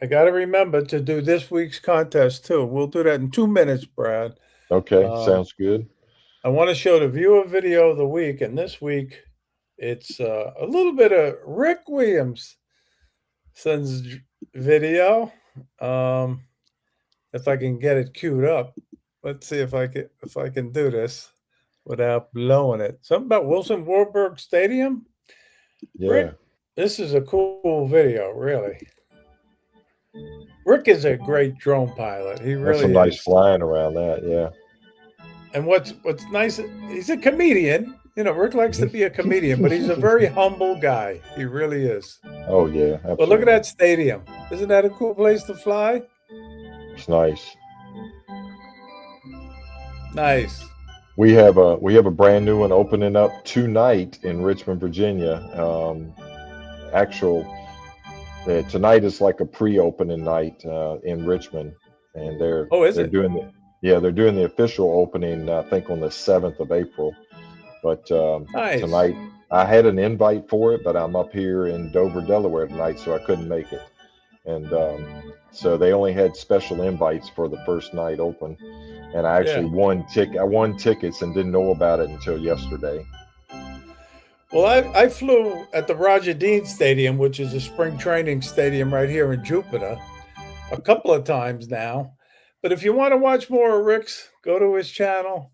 got to remember to do this week's contest too. We'll do that in 2 minutes, Brad. Okay, Um, sounds good. I want to show the viewer video of the week, and this week it's a little bit of Rick Williamson's video. If I can get it queued up, let's see if I can do this without blowing it. Something about Wilson Warburg Stadium. Yeah. Rick, this is a cool video, really. Rick is a great drone pilot. He That's really some nice is. flying around that. Yeah. And what's nice, he's a comedian. Rick likes to be a comedian, but he's a very humble guy. He really is. Oh, yeah. Absolutely. But look at that stadium. Isn't that a cool place to fly? It's nice. Nice. We have a brand new one opening up tonight in Richmond, Virginia. Tonight is like a pre-opening night in Richmond, and they're doing the official opening I think on the 7th of April. But Nice. tonight I had an invite for it, but I'm up here in Dover, Delaware tonight, so I couldn't make it. And so they only had special invites for the first night open, and I actually won tickets and didn't know about it until yesterday. Well, I flew at the Roger Dean Stadium, which is a spring training stadium right here in Jupiter, a couple of times now. But if you want to watch more of Rick's, go to his channel.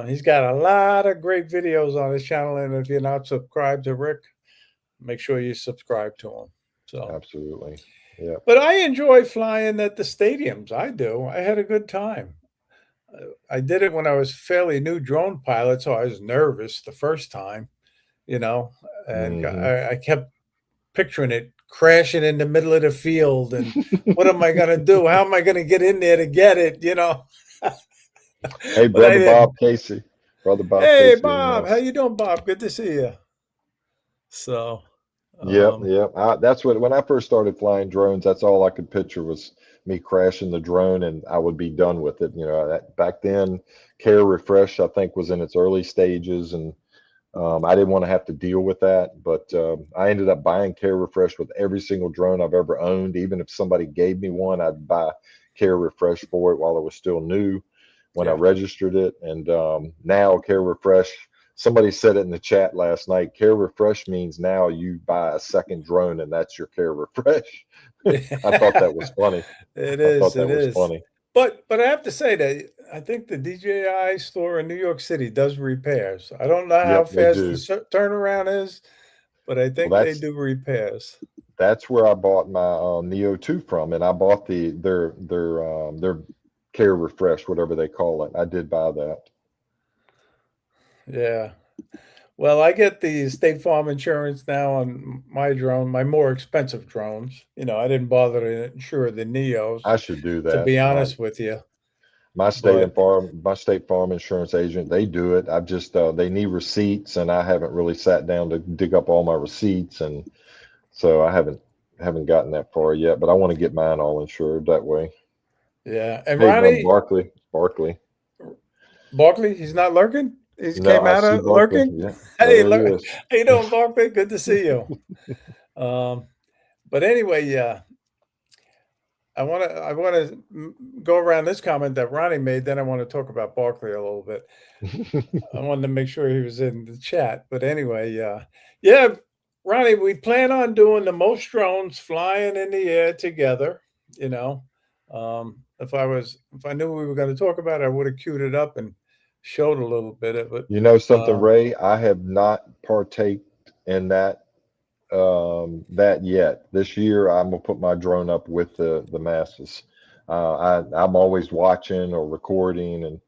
He's got a lot of great videos on his channel, and if you're not subscribed to Rick, make sure you subscribe to him. So Absolutely. Yeah. But I enjoy flying at the stadiums. I do. I had a good time. I did it when I was fairly new drone pilot, so I was nervous the first time, and I kept picturing it crashing in the middle of the field, and what am I going to do? How am I going to get in there to get it? Hey, brother Bob Casey. Brother Bob Hey, Casey. Bob. How you doing, Bob? Good to see you. So, Yep. That's when I first started flying drones, that's all I could picture was me crashing the drone and I would be done with it. Back then, Care Refresh, I think, was in its early stages, and I didn't want to have to deal with that. But I ended up buying Care Refresh with every single drone I've ever owned. Even if somebody gave me one, I'd buy Care Refresh for it while it was still new when I registered it. And now Care Refresh, somebody said it in the chat last night, Care Refresh means now you buy a second drone and that's your Care Refresh. I thought that was funny. It was is funny. But I have to say that I think the DJI store in New York City does repairs. I don't know how fast the turnaround is, but I think they do repairs. That's where I bought my Neo 2 from, and I bought their Care Refresh, whatever they call it. I did buy that. Yeah. Well, I get the State Farm insurance now on my drone, my more expensive drones. I didn't bother to insure the Neos. I should do that. To be honest with you. My State Farm insurance agent, they do it. I've just they need receipts, and I haven't really sat down to dig up all my receipts, and so I haven't gotten that far yet. But I want to get mine all insured that way. Yeah, and Ronnie Barkley, he's not lurking. He came out of lurking. Yeah. Hey, how you doing, Barkley? Good to see you. But anyway, I want to go around this comment that Ronnie made. Then I want to talk about Barkley a little bit. I wanted to make sure he was in the chat. But anyway, Ronnie, we plan on doing the most drones flying in the air together. If I knew we were going to talk about it, I would have queued it up and showed a little bit of it. You know something, Ray? I have not partaked in that yet. This year, I'm gonna put my drone up with the masses. I'm always watching or recording,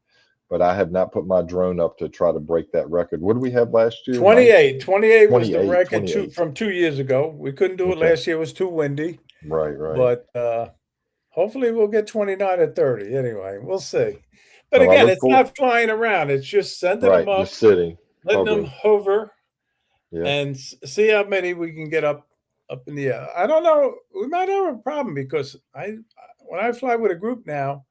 but I have not put my drone up to try to break that record. What did we have last year? 28 was the 28, record 28. from 2 years ago. We couldn't do it Okay. last year. It was too windy, Right, right. but hopefully we'll get 29 or 30. Anyway, we'll see. But Well, I again, look it's forward. not flying around. It's just sending them Right, up, just sitting, letting them hovering. hover, Yeah, and see how many we can get up in the air. I don't know. We might have a problem because when I fly with a group now,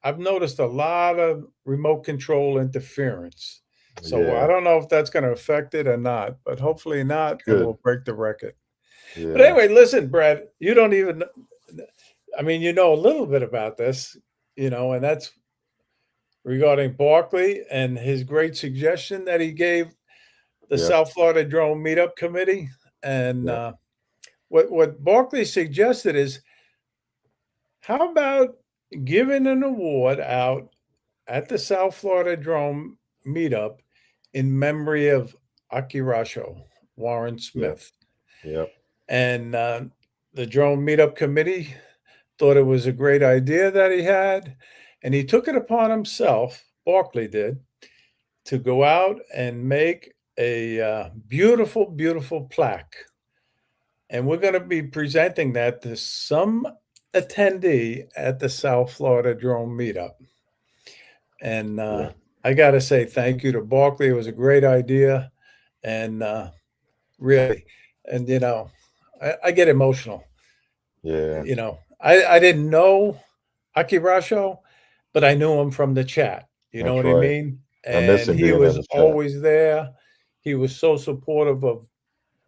I've noticed a lot of remote control interference. So I yeah, don't know if that's going to affect it or not, but hopefully not, and good. we'll break the record. But Yeah, anyway, listen, Brad, you don't even, I mean, you know a little bit about this, and that's regarding Barkley and his great suggestion that he gave the yeah, South Florida Drone Meetup Committee. And yeah, what Barkley suggested is, how about giving an award out at the South Florida Drone Meetup in memory of Akirasho, Warren yeah, Smith. yeah, And the Drone Meetup Committee thought it was a great idea that he had. And he took it upon himself, Barkley did, to go out and make a beautiful, beautiful plaque. And we're going to be presenting that to some attendee at the South Florida Drone Meetup. And yeah, I got to say thank you to Barkley. It was a great idea. And really, and I get emotional. yeah. I didn't know Akirasho, but I knew him from the chat. You know That's what I right. mean? I miss And him he being in was the chat. always there. He was so supportive of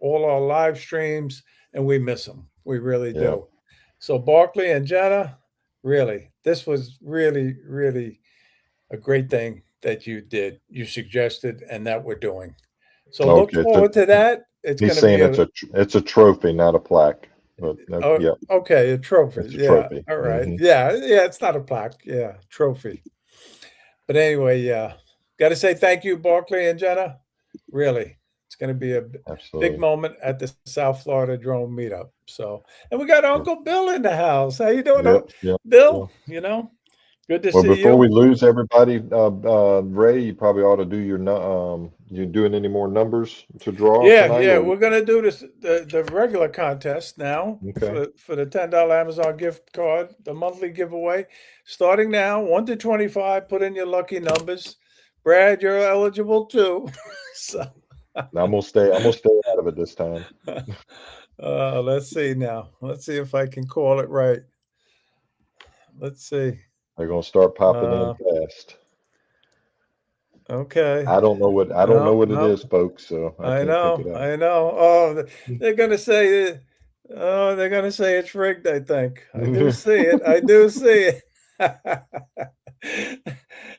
all our live streams, and we miss him. We really Yeah. do. So Barkley and Jenna, really, this was really, really a great thing that you did, you suggested, and that we're doing. So look Okay. forward to that. It's He's going to saying be it's a trophy, not a plaque. But no, oh, yeah, okay, a trophy. it's a Yeah. trophy. All right. Hmm. Yeah. Yeah. It's not a plaque. Yeah. Trophy. But anyway, yeah. Got to say thank you, Barkley and Jenna. Really, it's going to be a big Absolutely. moment at the South Florida Drone Meetup. So, and we got Yeah. Uncle Bill in the house. How you doing, Yep. Yep. Bill? Yeah. Good to Well, see before we you. lose everybody, Ray, you probably ought to do you doing any more numbers to draw Yeah, tonight, yeah. or We're gonna do the regular contest now okay? for the $10 Amazon gift card, the monthly giveaway, starting now, 1 to 25. Put in your lucky numbers. Brad, you're eligible too. So I'm gonna stay. I'm gonna stay out of it this time. let's see now. Let's see if I can call it right. Let's see. They're gonna start popping in Uh, fast. okay. I don't know No, what it no. is, folks. So I I can't pick know. it out. I know. Oh, they're gonna say. Oh, they're gonna say it's rigged. I think I do see it. I do see it.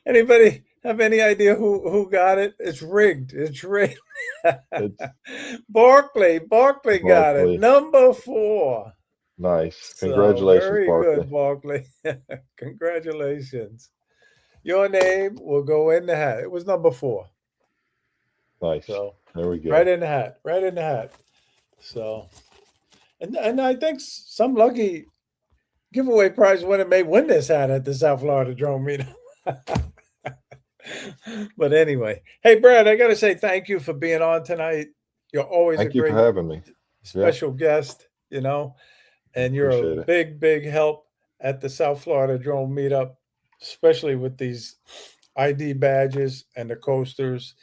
Anybody have any idea who got it? It's rigged. It's rigged. It's Barkley got it. Barkley. Number 4. Nice. So Congratulations, very Barkley. good, Barkley. Congratulations. Your name will go in the hat. It was number 4. Nice. So There we right go. in the hat. Right in the hat. So and I think some lucky giveaway prize winner may win this hat at the South Florida Drone Meetup. But anyway, hey Brad, I got to say thank you for being on tonight. You're always a Thank you for great having me. Yeah, special guest, and you're a appreciate it. big, big help at the South Florida Drone Meetup, especially with these ID badges and the coasters.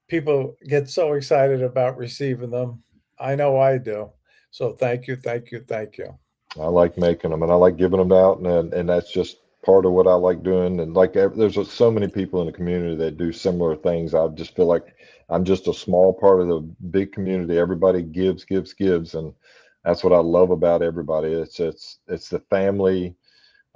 People get so excited about receiving them. I know I do. So thank you, thank you, thank you. I like making them, and I like giving them out, and that's just part of what I like doing. And like there's so many people in the community that do similar things. I just feel like I'm just a small part of the big community. Everybody gives, gives, gives, and that's what I love about everybody. It's the family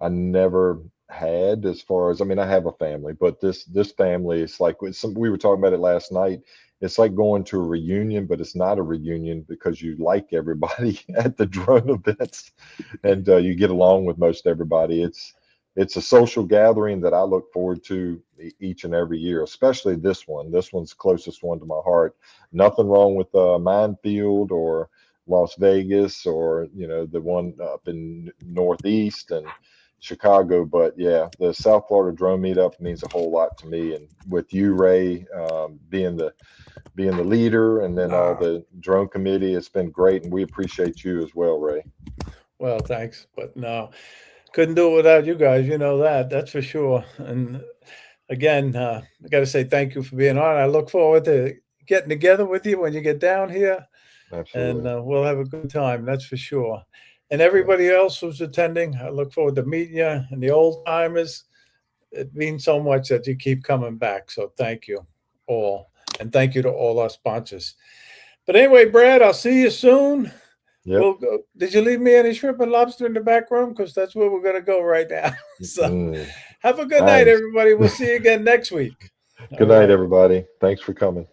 I never had. As far as, I mean, I have a family, but this family, it's like we were talking about it last night. It's like going to a reunion, but it's not a reunion because you like everybody at the drone events, and you get along with most everybody. It's a social gathering that I look forward to each and every year, especially this one. This one's the closest one to my heart. Nothing wrong with Minefield or Las Vegas, or the one up in Northeast, and Chicago. But yeah, the South Florida drone meetup means a whole lot to me. And with you, Ray, being the leader, and then all the drone committee, it's been great. And we appreciate you as well, Ray. Well, thanks, but no, couldn't do it without you guys. You know that, that's for sure. And again, I got to say thank you for being on. I look forward to getting together with you when you get down here, Absolutely. and we'll have a good time. That's for sure. And everybody else who's attending, I look forward to meeting you. And the old timers, it means so much that you keep coming back. So thank you all, and thank you to all our sponsors. But anyway, Brad, I'll see you soon. Yep. We'll go. Did you leave me any shrimp and lobster in the back room? Because that's where we're going to go right now. So have a good night, Nice. everybody. We'll see you again next week. Good night, everybody. Thanks for coming.